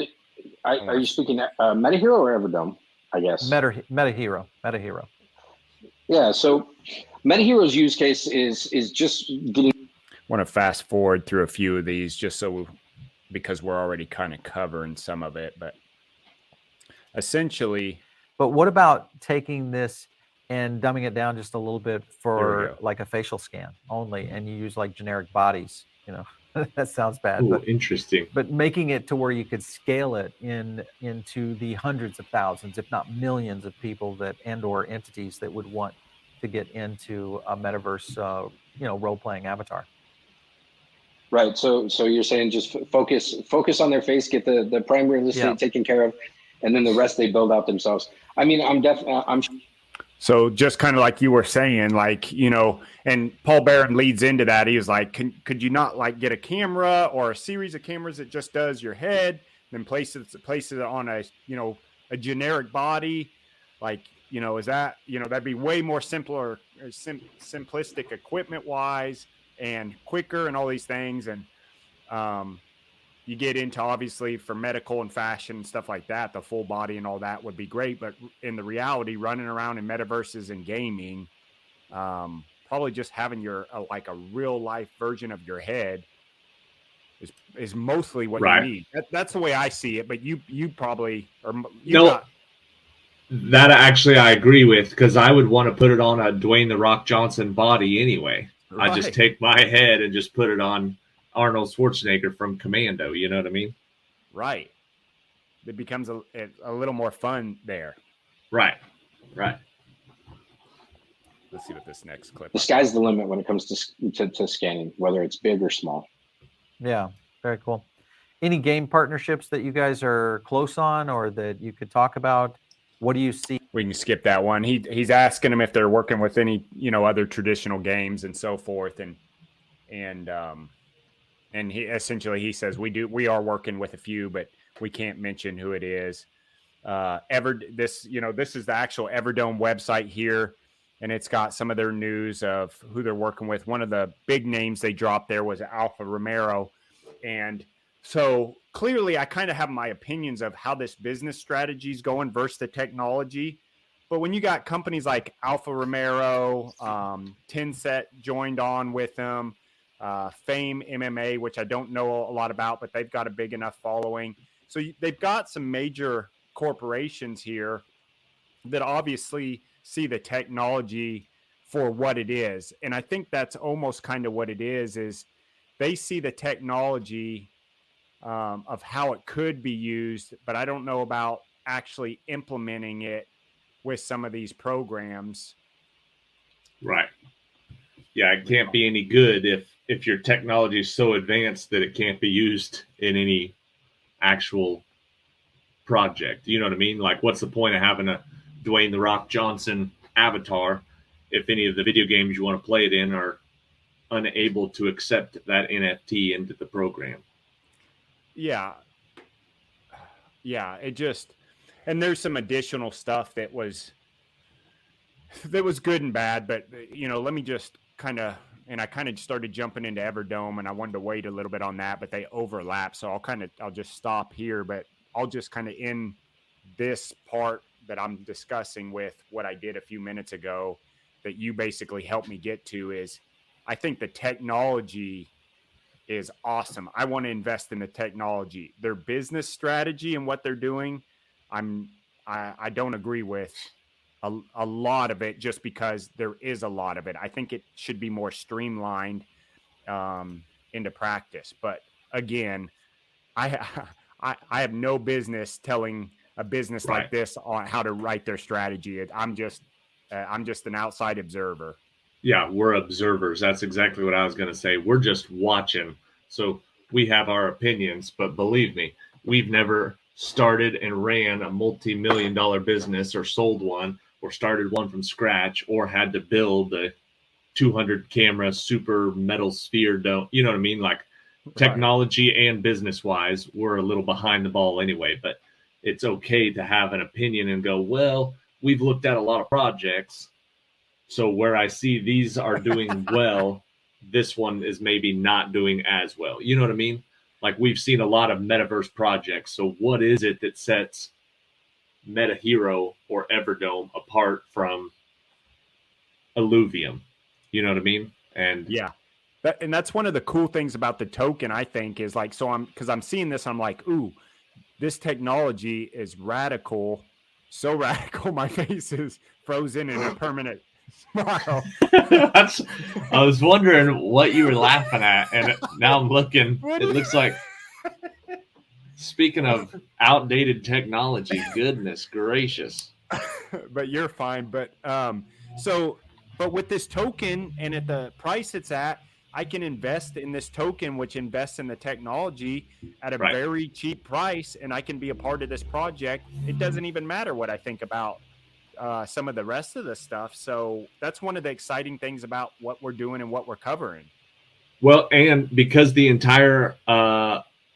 are you speaking at Metahero or Everdome, I guess? Metahero. Yeah, so Metahero's use case is just getting... I want to fast forward through a few of these just because we're already kind of covering some of it, but essentially. But what about taking this and dumbing it down just a little bit for like a facial scan only, and you use like generic bodies, that sounds bad. Ooh, but interesting. But making it to where you could scale it into the hundreds of thousands, if not millions of people or entities that would want to get into a metaverse, role-playing avatar. Right. So you're saying just focus on their face, get the primary listing taken care of, and then the rest they build out themselves. I mean, I'm So just kind of like you were saying, like, you know, and Paul Barron leads into that. He was like, could you not like get a camera or a series of cameras that just does your head, then place it on a, you know, a generic body? Like, you know, is that, you know, that'd be way more simpler, simplistic equipment wise and quicker and all these things. And you get into, obviously, for medical and fashion and stuff like that, the full body and all that would be great. But in the reality, running around in metaverses and gaming, probably just having your like a real life version of your head is mostly what you need. That's the way I see it. But you probably, or that actually I agree with, because I would want to put it on a Dwayne The Rock Johnson body anyway. I just take my head and just put it on Arnold Schwarzenegger from Commando. You know what I mean? Right. It becomes a little more fun there. Right. Let's see what this next clip. The sky's the limit when it comes to scanning, whether it's big or small. Yeah, very cool. Any game partnerships that you guys are close on or that you could talk about? What do you see? We can skip that one. He's asking them if they're working with any, you know, other traditional games and so forth, and he essentially, he says we are working with a few, but we can't mention who it is. This is the actual Everdome website here, and it's got some of their news of who they're working with. One of the big names they dropped there was Alpha Romero, and so clearly I kind of have my opinions of how this business strategy is going versus the technology. But when you got companies like Alpha Romero, Tinset joined on with them, Fame MMA, which I don't know a lot about, but they've got a big enough following. So they've got some major corporations here that obviously see the technology for what it is. And I think that's almost kind of what it is they see the technology of how it could be used, but I don't know about actually implementing it with some of these programs. Right. Yeah, it can't be any good if your technology is so advanced that it can't be used in any actual project. You know what I mean? Like, what's the point of having a Dwayne The Rock Johnson avatar if any of the video games you want to play it in are unable to accept that NFT into the program? Yeah, it just, and there's some additional stuff that was good and bad, but, you know, let me just kind of, and I kind of started jumping into Everdome, and I wanted to wait a little bit on that, but they overlap. So I'll just stop here, but I'll just kind of end this part that I'm discussing with what I did a few minutes ago that you basically helped me get to is I think the technology is awesome. I want to invest in the technology. Their business strategy and what they're doing, I don't agree with a lot of it, just because there is a lot of it. I think it should be more streamlined into practice. But again, I have no business telling a business like this on how to write their strategy. I'm just an outside observer. Yeah, we're observers. That's exactly what I was going to say. We're just watching. So we have our opinions, but believe me, we've never started and ran a multi-million-dollar business or sold one or started one from scratch or had to build a 200 camera super metal sphere dome. You know what I mean? Like, technology and business wise, we're a little behind the ball anyway, but it's okay to have an opinion and go, well, we've looked at a lot of projects. So where I see these are doing well, this one is maybe not doing as well. You know what I mean? Like, we've seen a lot of metaverse projects. So what is it that sets Metahero or Everdome apart from Illuvium? You know what I mean? And yeah, and that's one of the cool things about the token, I think, is like, so because I'm seeing this, I'm like, ooh, this technology is radical. So radical, my face is frozen in a permanent smile. I was wondering what you were laughing at, and now I'm looking. It looks like, speaking of outdated technology, goodness gracious. But you're fine. But but with this token and at the price it's at, I can invest in this token, which invests in the technology at a very cheap price, and I can be a part of this project. It doesn't even matter what I think about some of the rest of the stuff. So that's one of the exciting things about what we're doing and what we're covering. Well, and because the entire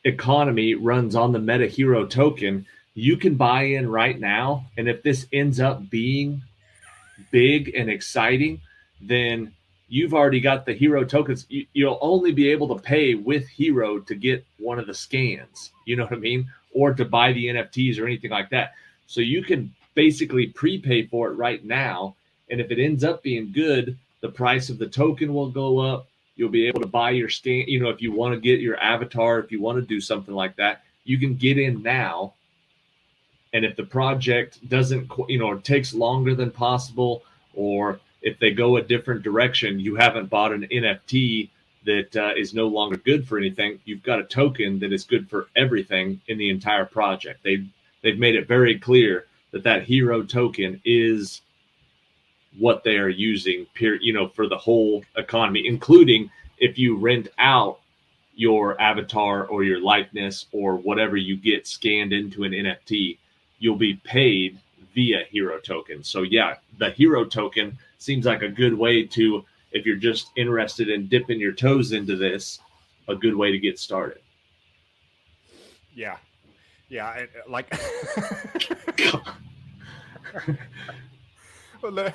economy runs on the Metahero token, you can buy in right now. And if this ends up being big and exciting, then you've already got the hero tokens. You'll only be able to pay with hero to get one of the scans, you know what I mean? Or to buy the NFTs or anything like that. So you can basically prepay for it right now. And if it ends up being good, the price of the token will go up. You'll be able to buy your scan. You know, if you want to get your avatar, if you want to do something like that, you can get in now. And if the project doesn't, you know, it takes longer than possible, or if they go a different direction, you haven't bought an NFT that is no longer good for anything. You've got a token that is good for everything in the entire project. They've made it very clear that hero token is what they are using, you know, for the whole economy, including if you rent out your avatar or your likeness or whatever you get scanned into an NFT, you'll be paid via hero token. So yeah, the hero token seems like a good way to, if you're just interested in dipping your toes into this, a good way to get started. Yeah. Yeah. Like, well,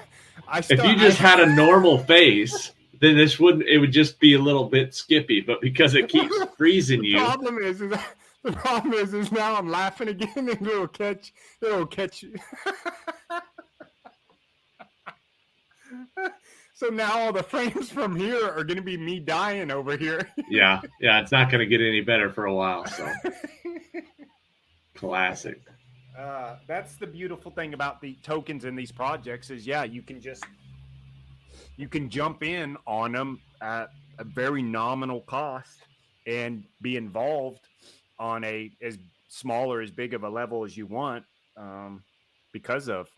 if you just had a normal face, then this wouldn't, it would just be a little bit skippy, but because it keeps freezing you. The problem is now I'm laughing again and it'll catch you. So now all the frames from here are going to be me dying over here. Yeah. It's not going to get any better for a while. So classic. That's the beautiful thing about the tokens in these projects is, yeah, you can jump in on them at a very nominal cost and be involved on a as small or as big of a level as you want, because of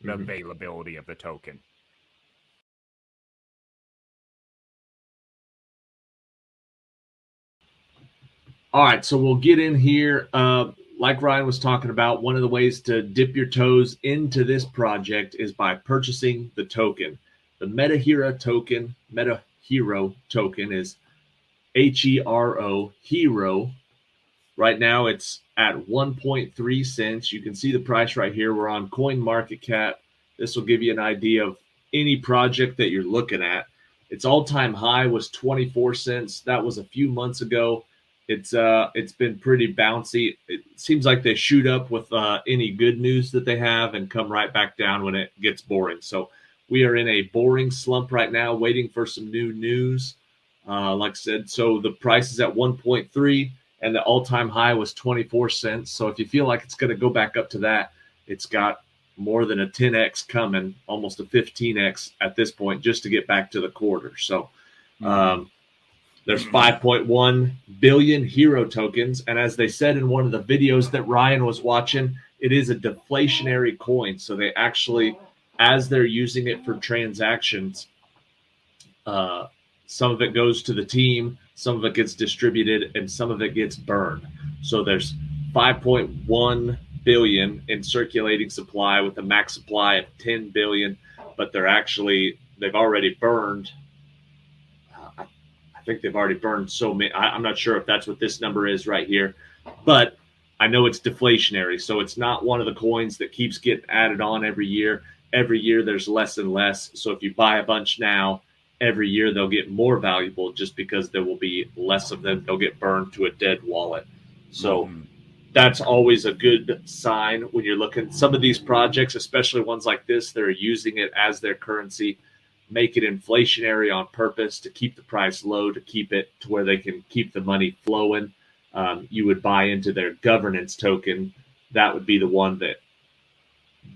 the availability of the token. All right, so we'll get in here. Like Ryan was talking about, one of the ways to dip your toes into this project is by purchasing the token. The Metahero token, Metahero token is HERO, hero. Right now it's at 1.3 cents. You can see the price right here. We're on CoinMarketCap. This will give you an idea of any project that you're looking at. Its all-time high was 24 cents. That was a few months ago. It's been pretty bouncy. It seems like they shoot up with any good news that they have and come right back down when it gets boring. So we are in a boring slump right now, waiting for some new news. Like I said, so the price is at 1.3 and the all-time high was 24 cents. So if you feel like it's going to go back up to that, it's got more than a 10x coming, almost a 15x at this point, just to get back to the quarter. So there's 5.1 billion hero tokens. And as they said in one of the videos that Ryan was watching, it is a deflationary coin. So they actually, as they're using it for transactions, some of it goes to the team, some of it gets distributed, and some of it gets burned. So there's 5.1 billion in circulating supply with a max supply of 10 billion, but they've already burned. I think they've already burned so many. I'm not sure if that's what this number is right here, but I know it's deflationary. So it's not one of the coins that keeps getting added on every year. Every year there's less and less. So if you buy a bunch now, every year they'll get more valuable just because there will be less of them. They'll get burned to a dead wallet. So that's always a good sign when you're looking. Some of these projects, especially ones like this, that are using it as their currency, make it inflationary on purpose to keep the price low, to keep it to where they can keep the money flowing. You would buy into their governance token. That would be the one that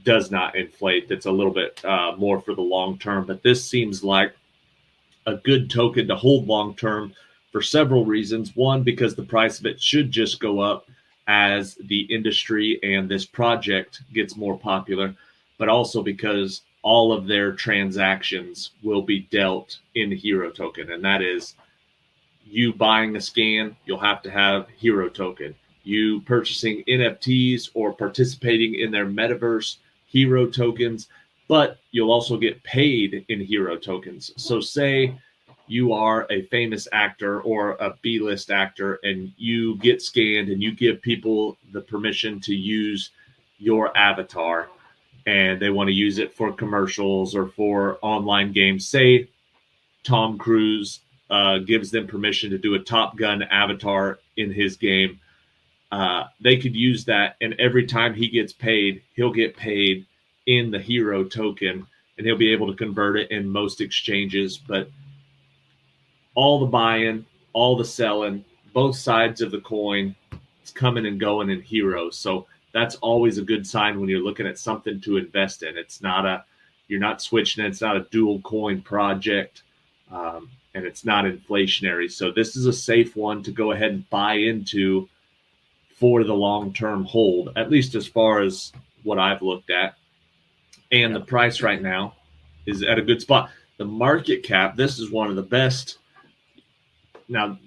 does not inflate. That's a little bit more for the long term. But this seems like a good token to hold long term for several reasons. One, because the price of it should just go up as the industry and this project gets more popular, but also because all of their transactions will be dealt in hero token. And that is, you buying a scan, you'll have to have hero token. You purchasing NFTs or participating in their metaverse, hero tokens, but you'll also get paid in hero tokens. So say you are a famous actor or a B-list actor and you get scanned and you give people the permission to use your avatar and they want to use it for commercials or for online games. Say Tom Cruise gives them permission to do a Top Gun avatar in his game. They could use that, and every time he gets paid, he'll get paid in the hero token, and he'll be able to convert it in most exchanges. But all the buying, all the selling, both sides of the coin, it's coming and going in heroes. So that's always a good sign when you're looking at something to invest in. It's not you're not switching it. It's not a dual coin project, and it's not inflationary. So this is a safe one to go ahead and buy into for the long-term hold, at least as far as what I've looked at. And the price right now is at a good spot. The market cap, this is one of the best. Now,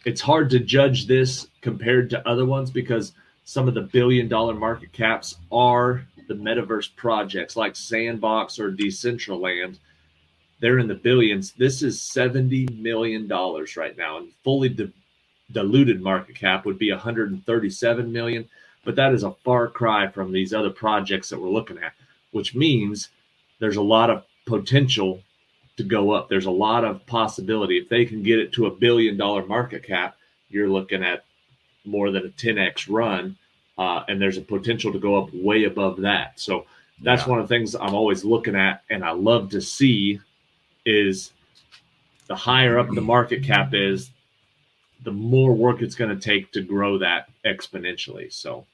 it's hard to judge this compared to other ones because some of the billion-dollar market caps are the metaverse projects like Sandbox or Decentraland. They're in the billions. This is $70 million right now, and fully diluted market cap would be 137 million, but that is a far cry from these other projects that we're looking at, which means there's a lot of potential to go up. There's a lot of possibility. If they can get it to $1 billion market cap, you're looking at more than a 10x run, and there's a potential to go up way above that. So that's one of the things I'm always looking at, and I love to see is the higher up the market cap is, the more work it's going to take to grow that exponentially. So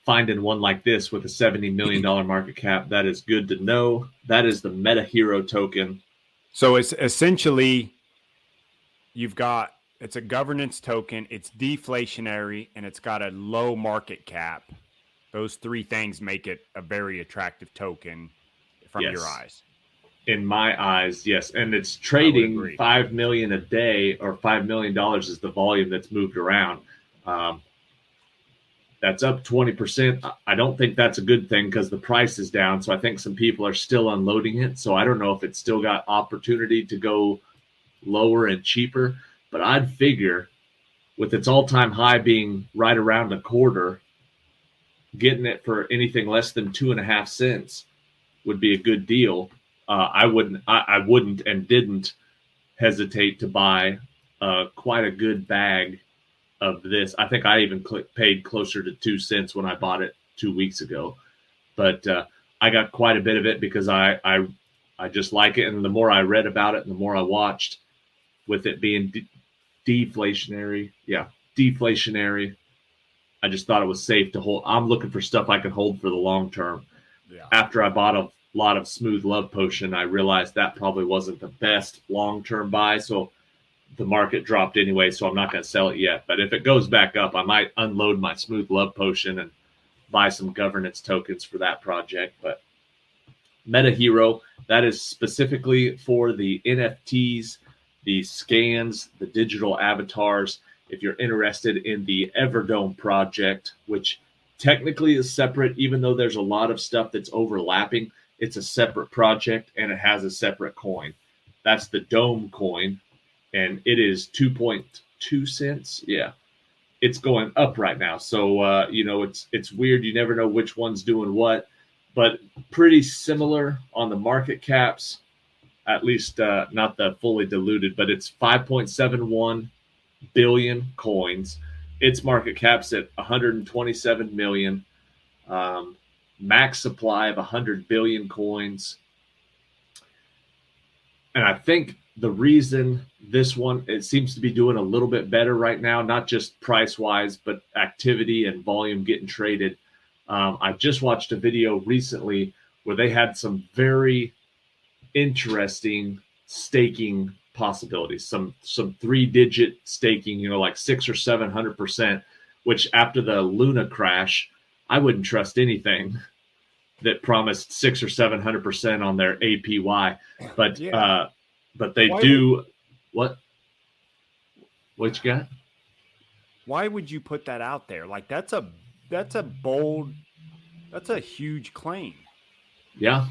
finding one like this with a $70 million market cap, that is good to know. That is the Metahero token. So it's essentially, it's a governance token, it's deflationary, and it's got a low market cap. Those three things make it a very attractive token from your eyes. In my eyes, yes. And it's trading $5 million a day, or $5 million is the volume that's moved around. That's up 20%. I don't think that's a good thing because the price is down. So I think some people are still unloading it. So I don't know if it's still got opportunity to go lower and cheaper. But I'd figure with its all-time high being right around a quarter, getting it for anything less than 2.5 cents would be a good deal. I wouldn't and didn't hesitate to buy quite a good bag of this. I think I even paid closer to 2 cents when I bought it 2 weeks ago, but I got quite a bit of it because I just like it. And the more I read about it and the more I watched, with it being deflationary, I just thought it was safe to hold. I'm looking for stuff I can hold for the long term. Yeah. After I bought a lot of Smooth Love Potion, I realized that probably wasn't the best long-term buy. So the market dropped anyway, so I'm not going to sell it yet. But if it goes back up, I might unload my Smooth Love Potion and buy some governance tokens for that project. But Metahero, that is specifically for the NFTs, the scans, the digital avatars. If you're interested in the Everdome project, which technically is separate, even though there's a lot of stuff that's overlapping, it's a separate project and it has a separate coin. That's the Dome coin, and it is 2.2 cents. Yeah, it's going up right now. So, it's weird. You never know which one's doing what, but pretty similar on the market caps, at least not the fully diluted, but it's 5.71 billion coins. Its market cap's at 127 million. Max supply of 100 billion coins. And I think the reason this one, it seems to be doing a little bit better right now, not just price-wise, but activity and volume getting traded. I just watched a video recently where they had some very interesting staking possibilities, some 3-digit staking, like 600 or 700%, which after the Luna crash, I wouldn't trust anything that promised 600 or 700% on their APY. But they do. What you got? Why would you put that out there? Like that's a bold That's a huge claim. Yeah,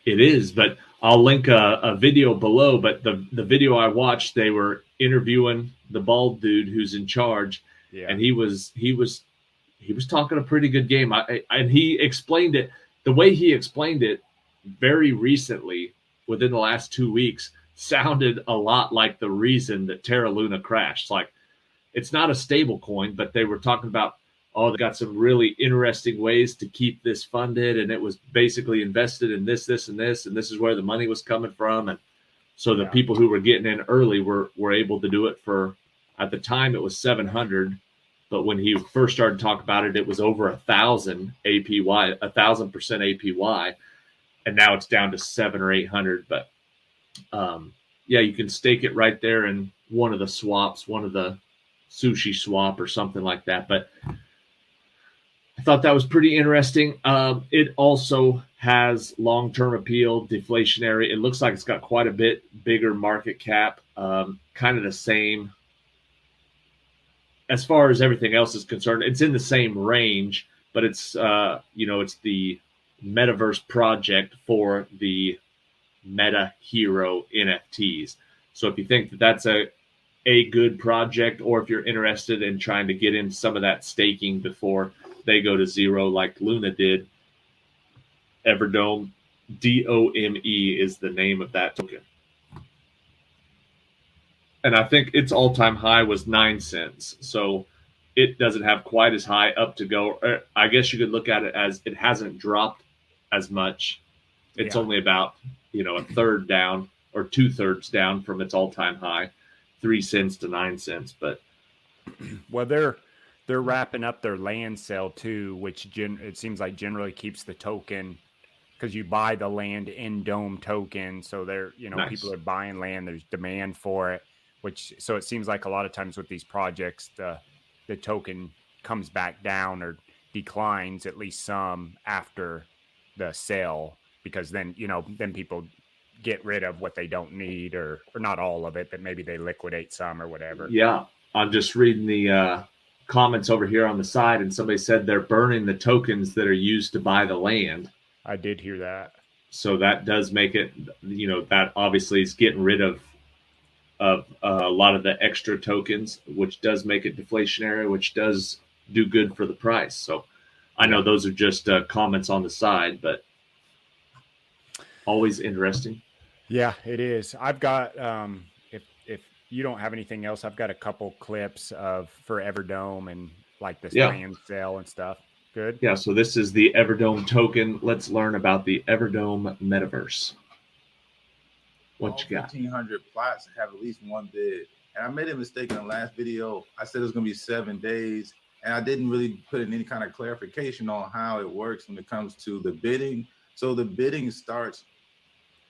it is. But I'll link a video below. But the video I watched, they were interviewing the bald dude who's in charge, and he was talking a pretty good game. And he explained it the way he explained it very recently, within the last 2 weeks, sounded a lot like the reason that Terra Luna crashed. Like, it's not a stable coin, but they were talking about, oh, they got some really interesting ways to keep this funded, and it was basically invested in this, and this is where the money was coming from. And so the people who were getting in early were able to do it for, at the time it was 700, but when he first started talking about it, it was over 1,000 APY, 1,000% APY, and now it's down to 700 or 800. But yeah, you can stake it right there in one of the swaps, one of the sushi swap or something like that. But I thought that was pretty interesting. It also has long-term appeal, deflationary. It looks like it's got quite a bit bigger market cap, kind of the same. As far as everything else is concerned, it's in the same range, but it's, it's the Metaverse project for the Metahero NFTs. So if you think that that's a good project, or if you're interested in trying to get in some of that staking before they go to zero like Luna did, Everdome, DOME is the name of that token. And I think its all-time high was 9 cents. So it doesn't have quite as high up to go. I guess you could look at it as it hasn't dropped as much. It's only about, a third down or 2/3 down from its all-time high, 3 cents to 9 cents. But well, they're wrapping up their land sale too, which it seems like generally keeps the token, because you buy the land in Dome Token. So they're, nice. People are buying land. There's demand for it, so it seems like a lot of times with these projects, the token comes back down or declines, at least some, after the sale, because then, then people get rid of what they don't need, or not all of it, but maybe they liquidate some or whatever. Yeah. I'm just reading the comments over here on the side, and somebody said they're burning the tokens that are used to buy the land. I did hear that. So that does make it, that obviously is getting rid of a lot of the extra tokens, which does make it deflationary, which does do good for the price. So I know those are just comments on the side, but always interesting. Yeah, it is. I've got, if you don't have anything else, I've got a couple clips for Everdome and like this land sale and stuff. Good. Yeah. So this is the Everdome token. Let's learn about the Everdome Metaverse. What you got? 1,500 plots have at least one bid. And I made a mistake in the last video. I said it was going to be 7 days, and I didn't really put in any kind of clarification on how it works when it comes to the bidding. So the bidding starts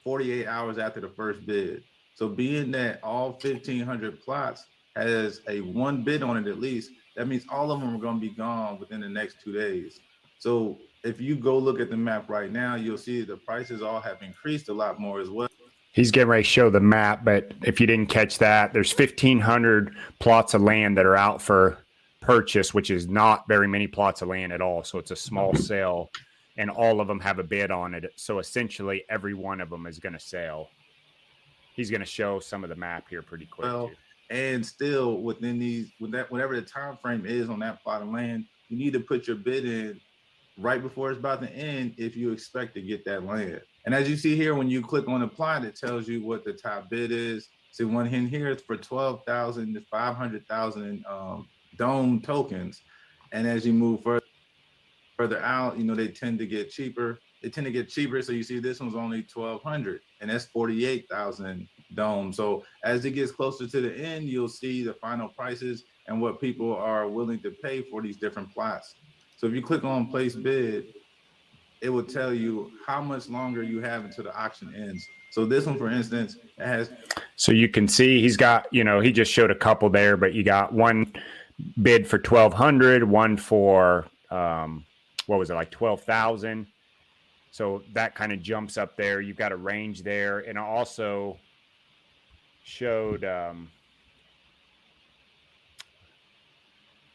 48 hours after the first bid. So being that all 1,500 plots has a one bid on it at least, that means all of them are going to be gone within the next 2 days. So if you go look at the map right now, you'll see the prices all have increased a lot more as well. He's getting ready to show the map, but if you didn't catch that, there's 1,500 plots of land that are out for purchase, which is not very many plots of land at all. So it's a small sale, and all of them have a bid on it. So essentially every one of them is going to sell. He's going to show some of the map here pretty quick. Well, and still within these, whatever the time frame is on that plot of land, you need to put your bid in right before it's about to end if you expect to get that land. And as you see here, when you click on the plot, it tells you what the top bid is. So one in here is for 12,000 to 500,000 Dome tokens. And as you move further out, they tend to get cheaper. So you see this one's only 1,200, and that's 48,000 Dome. So as it gets closer to the end, you'll see the final prices and what people are willing to pay for these different plots. So if you click on place bid, it will tell you how much longer you have until the auction ends. So this one, for instance, it has. So you can see he's got, he just showed a couple there, but you got one bid for 1,200, one for, what was it, like 12,000. So that kind of jumps up there. You've got a range there. And I also showed,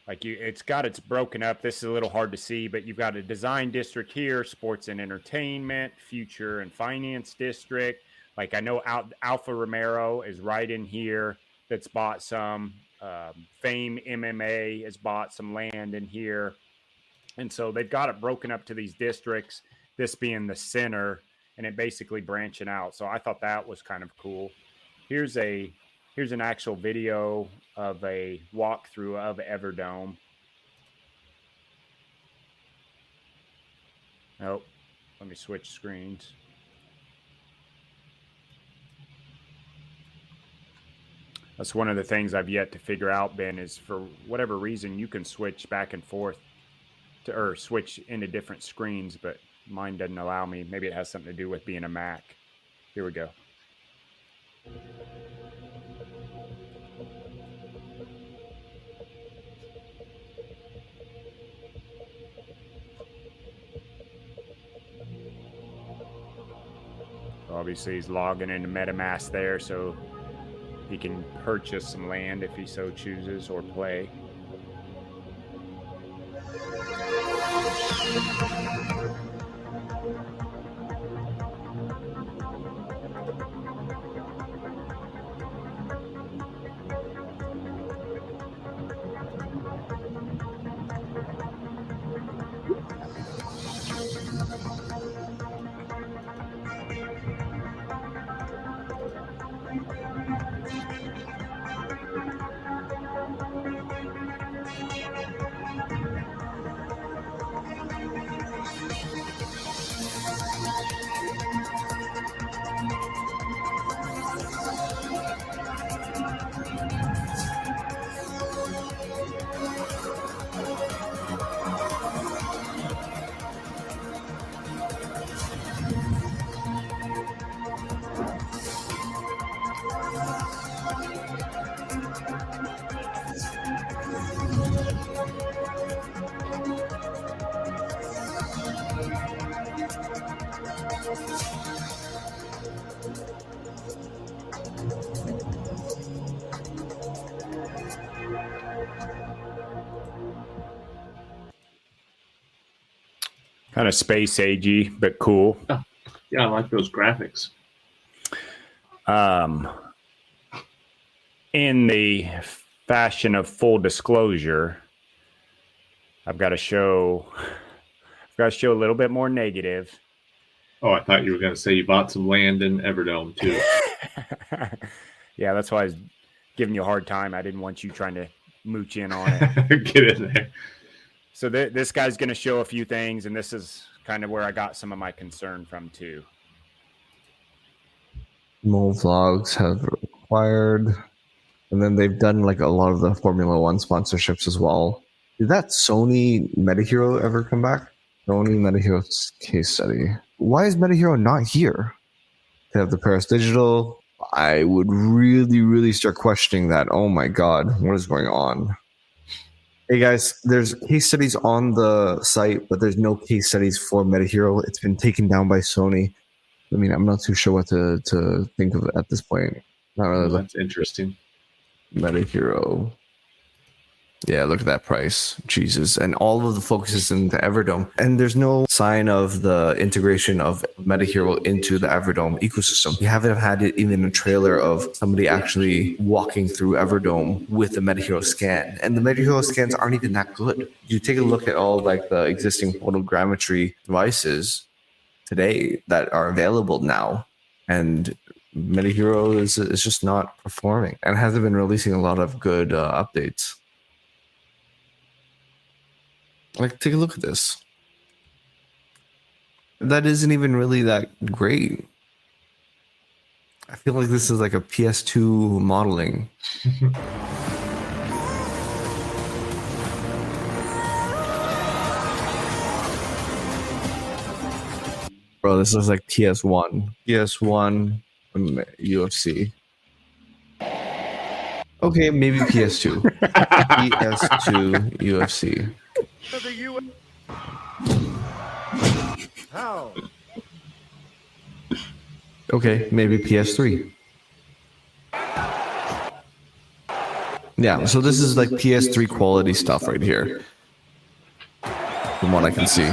Like it's broken up. This is a little hard to see, but you've got a design district here, sports and entertainment, future and finance district. Like I know Alpha Romero is right in here. That's bought some. Fame MMA has bought some land in here, and so they've got it broken up to these districts. This being the center, and it basically branching out. So I thought that was kind of cool. Here's an actual video of a walkthrough of Everdome. Oh, let me switch screens. That's one of the things I've yet to figure out, Ben, is for whatever reason, you can switch back and forth or switch into different screens, but mine doesn't allow me. Maybe it has something to do with being a Mac. Here we go. Obviously, he's logging into MetaMask there, so he can purchase some land if he so chooses or play. Kind of space agey, but cool. Oh, yeah, I like those graphics. In the fashion of full disclosure, I've got to show a little bit more negative. Oh, I thought you were going to say you bought some land in Everdome too. Yeah, that's why I was giving you a hard time. I didn't want you trying to mooch in on it. Get in there. So this guy's going to show a few things, and this is kind of where I got some of my concern from too. Mo Vlogs have acquired, and then they've done like a lot of the Formula One sponsorships as well. Did that Sony Metahero ever come back? Sony Metahero case study. Why is Metahero not here? They have the Paris Digital. I would really, really start questioning that. Oh my God, what is going on? Hey guys, there's case studies on the site, but there's no case studies for Metahero. It's been taken down by Sony. I mean, I'm not too sure what to think of it at this point. Not really. That's interesting. Metahero. Yeah, look at that price. Jesus. And all of the focus is into Everdome. And there's no sign of the integration of Metahero into the Everdome ecosystem. You haven't had it even a trailer of somebody actually walking through Everdome with the Metahero scan. And the Metahero scans aren't even that good. You take a look at all like the existing photogrammetry devices today that are available now, and Metahero is just not performing and hasn't been releasing a lot of good updates. Like, take a look at this. That isn't even really that great. I feel like this is like a PS2 modeling. Bro, this is like PS1. PS1 UFC. Okay, maybe PS2. PS2 UFC. How? Okay, maybe PS3. Yeah, so this is like PS3 quality stuff right here, from what I can see.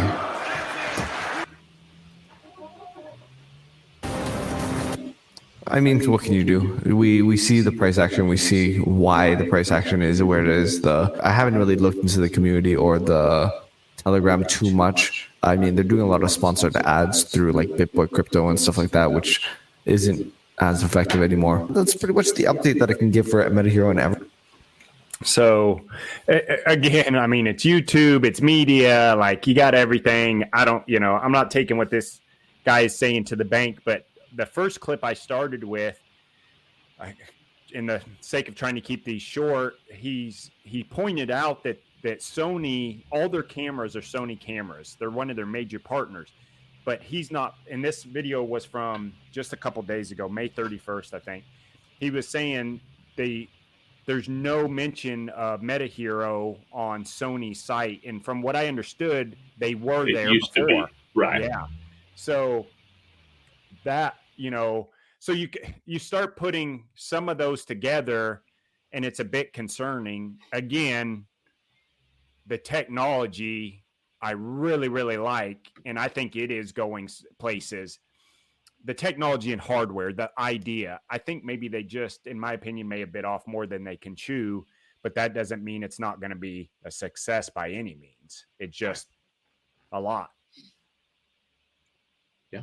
I mean, what can you do? We see the price action. We see why the price action is where it is. I haven't really looked into the community or the Telegram too much. I mean, they're doing a lot of sponsored ads through like BitBoy Crypto and stuff like that, which isn't as effective anymore. That's pretty much the update that I can give for Metahero and Everdome. So again, I mean, it's YouTube, it's media, like you got everything. I'm not taking what this guy is saying to the bank, but the first clip I started with, in the sake of trying to keep these short, he pointed out that Sony, all their cameras are Sony cameras. They're one of their major partners, but he's not. And this video was from just a couple days ago, May 31st, I think. He was saying there's no mention of Metahero on Sony's site. And from what I understood, they were there used before. to be. Right. Yeah. So that, so you start putting some of those together and it's a bit concerning. Again, the technology I really, really like, and I think it is going places. The technology and hardware, the idea, I think maybe they just, in my opinion, may have bit off more than they can chew, but that doesn't mean it's not going to be a success by any means. It's just a lot. Yeah.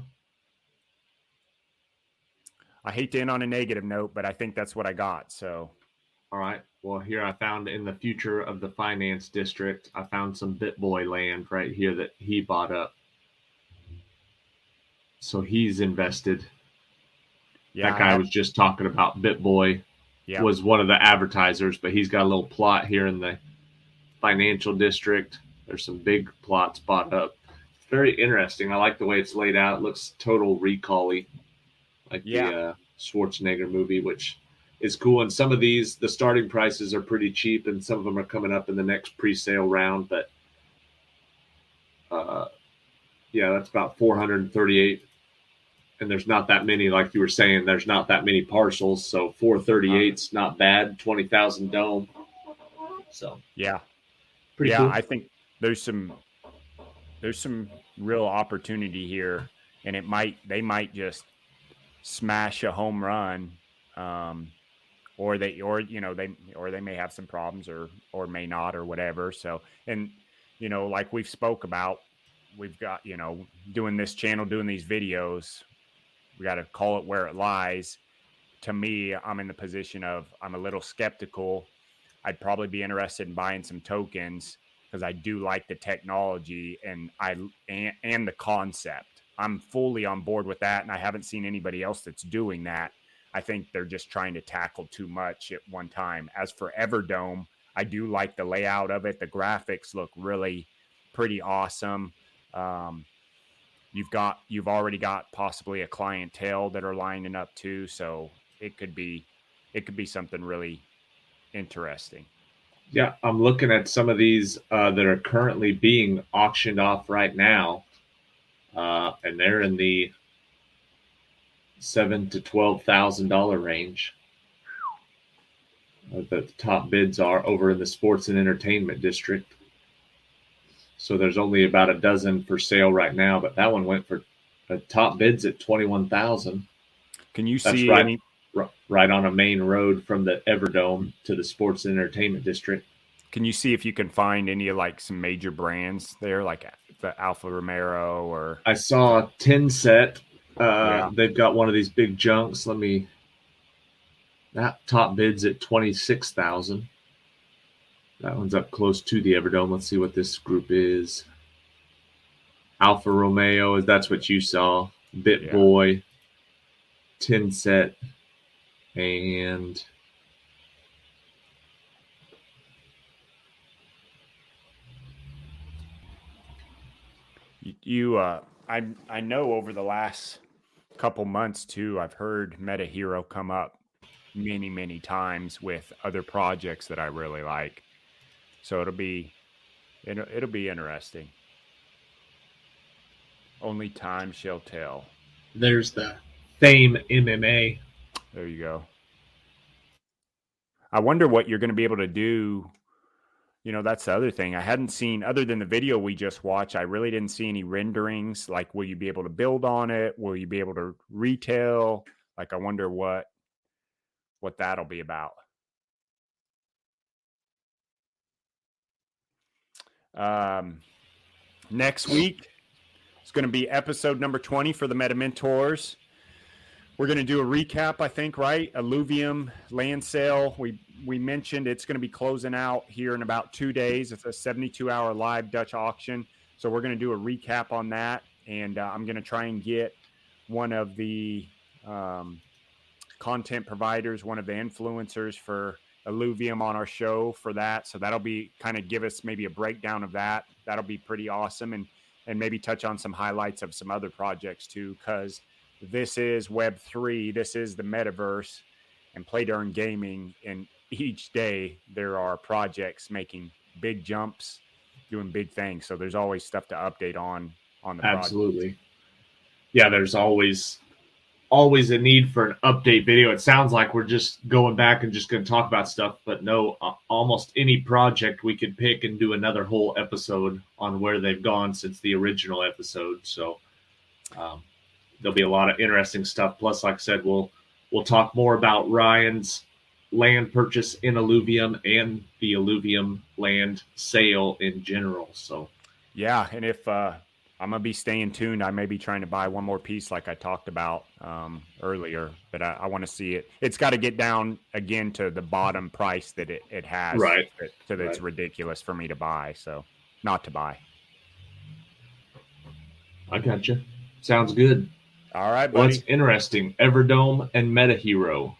I hate to end on a negative note, but I think that's what I got. So, all right. Well, here I found in the future of the finance district, I found some BitBoy land right here that he bought up. So he's invested. Yeah, that guy was just talking about BitBoy. Yeah. Was one of the advertisers, but he's got a little plot here in the financial district. There's some big plots bought up. It's very interesting. I like the way it's laid out. It looks total recall-y, like the Schwarzenegger movie, which is cool. And some of these, the starting prices are pretty cheap, and some of them are coming up in the next pre-sale round. But that's about 438. And there's not that many, like you were saying, there's not that many parcels. So 438's not bad, 20,000 dome. So pretty cool. I think there's some real opportunity here, and they might just smash a home run, or they may have some problems or may not or whatever. So, and like we've spoke about, we've got doing this channel, doing these videos. We got to call it where it lies. To me, I'm in the position of I'm a little skeptical. I'd probably be interested in buying some tokens because I do like the technology and the concept. I'm fully on board with that, and I haven't seen anybody else that's doing that. I think they're just trying to tackle too much at one time. As for Everdome, I do like the layout of it. The graphics look really pretty awesome. You've already got possibly a clientele that are lining up too, so it could be something really interesting. Yeah, I'm looking at some of these that are currently being auctioned off right now, and they're in the $7,000 to $12,000 range. The top bids are over in the sports and entertainment district. So there's only about a dozen for sale right now, but that one went for the top bids at $21,000. Can you That's see right on a main road from the Everdome to the sports and entertainment district? Can you see if you can find any of like some major brands there, like the Alfa Romero or? I saw 10 set. They've got one of these big junks. That top bids at $26,000. That one's up close to the Everdome. Let's see what this group is. Alfa Romeo, that's what you saw. BitBoy, 10 set, and I know over the last couple months too, I've heard Metahero come up many, many times with other projects that I really like. So it'll be interesting. Only time shall tell. There's the Fame MMA. There you go. I wonder what you're going to be able to do. That's the other thing. I hadn't seen, other than the video we just watched, I really didn't see any renderings. Like, will you be able to build on it? Will you be able to retail? Like, I wonder what that'll be about. Next week, it's going to be episode number 20 for the MetaMentors. We're going to do a recap, I think, right? Alluvium land sale. We mentioned it's going to be closing out here in about 2 days. It's a 72-hour live Dutch auction. So we're going to do a recap on that. And I'm going to try and get one of the content providers, one of the influencers for Alluvium on our show for that. So that'll be kind of give us maybe a breakdown of that. That'll be pretty awesome. And maybe touch on some highlights of some other projects too, because this is Web3, this is the metaverse, and Play to Earn Gaming. And each day there are projects making big jumps, doing big things. So there's always stuff to update on the Absolutely. Project. Yeah, there's always a need for an update video. It sounds like we're just going back and just going to talk about stuff, but no, almost any project we could pick and do another whole episode on where they've gone since the original episode. So there'll be a lot of interesting stuff. Plus, like I said, we'll talk more about Ryan's land purchase in Alluvium and the Alluvium land sale in general. So, yeah, and if I'm gonna be staying tuned, I may be trying to buy one more piece, like I talked about earlier. But I want to see it. It's got to get down again to the bottom price that it has, right? So that it's ridiculous for me to buy. So, not to buy. I gotcha. Sounds good. All right, buddy. Well, that's interesting. Everdome and Metahero.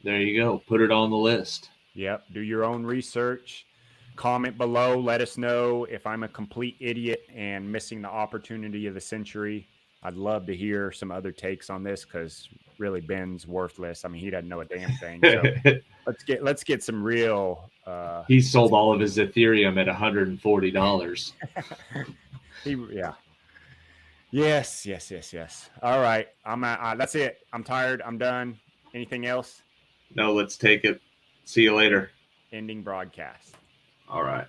There you go. Put it on the list. Yep. Do your own research. Comment below. Let us know if I'm a complete idiot and missing the opportunity of the century. I'd love to hear some other takes on this, because really Ben's worthless. I mean, he doesn't know a damn thing. So let's get some real. He sold all of his Ethereum at $140. Yeah. Yes. All right. That's it. I'm tired. I'm done. Anything else? No, let's take it. See you later. Ending broadcast. All right.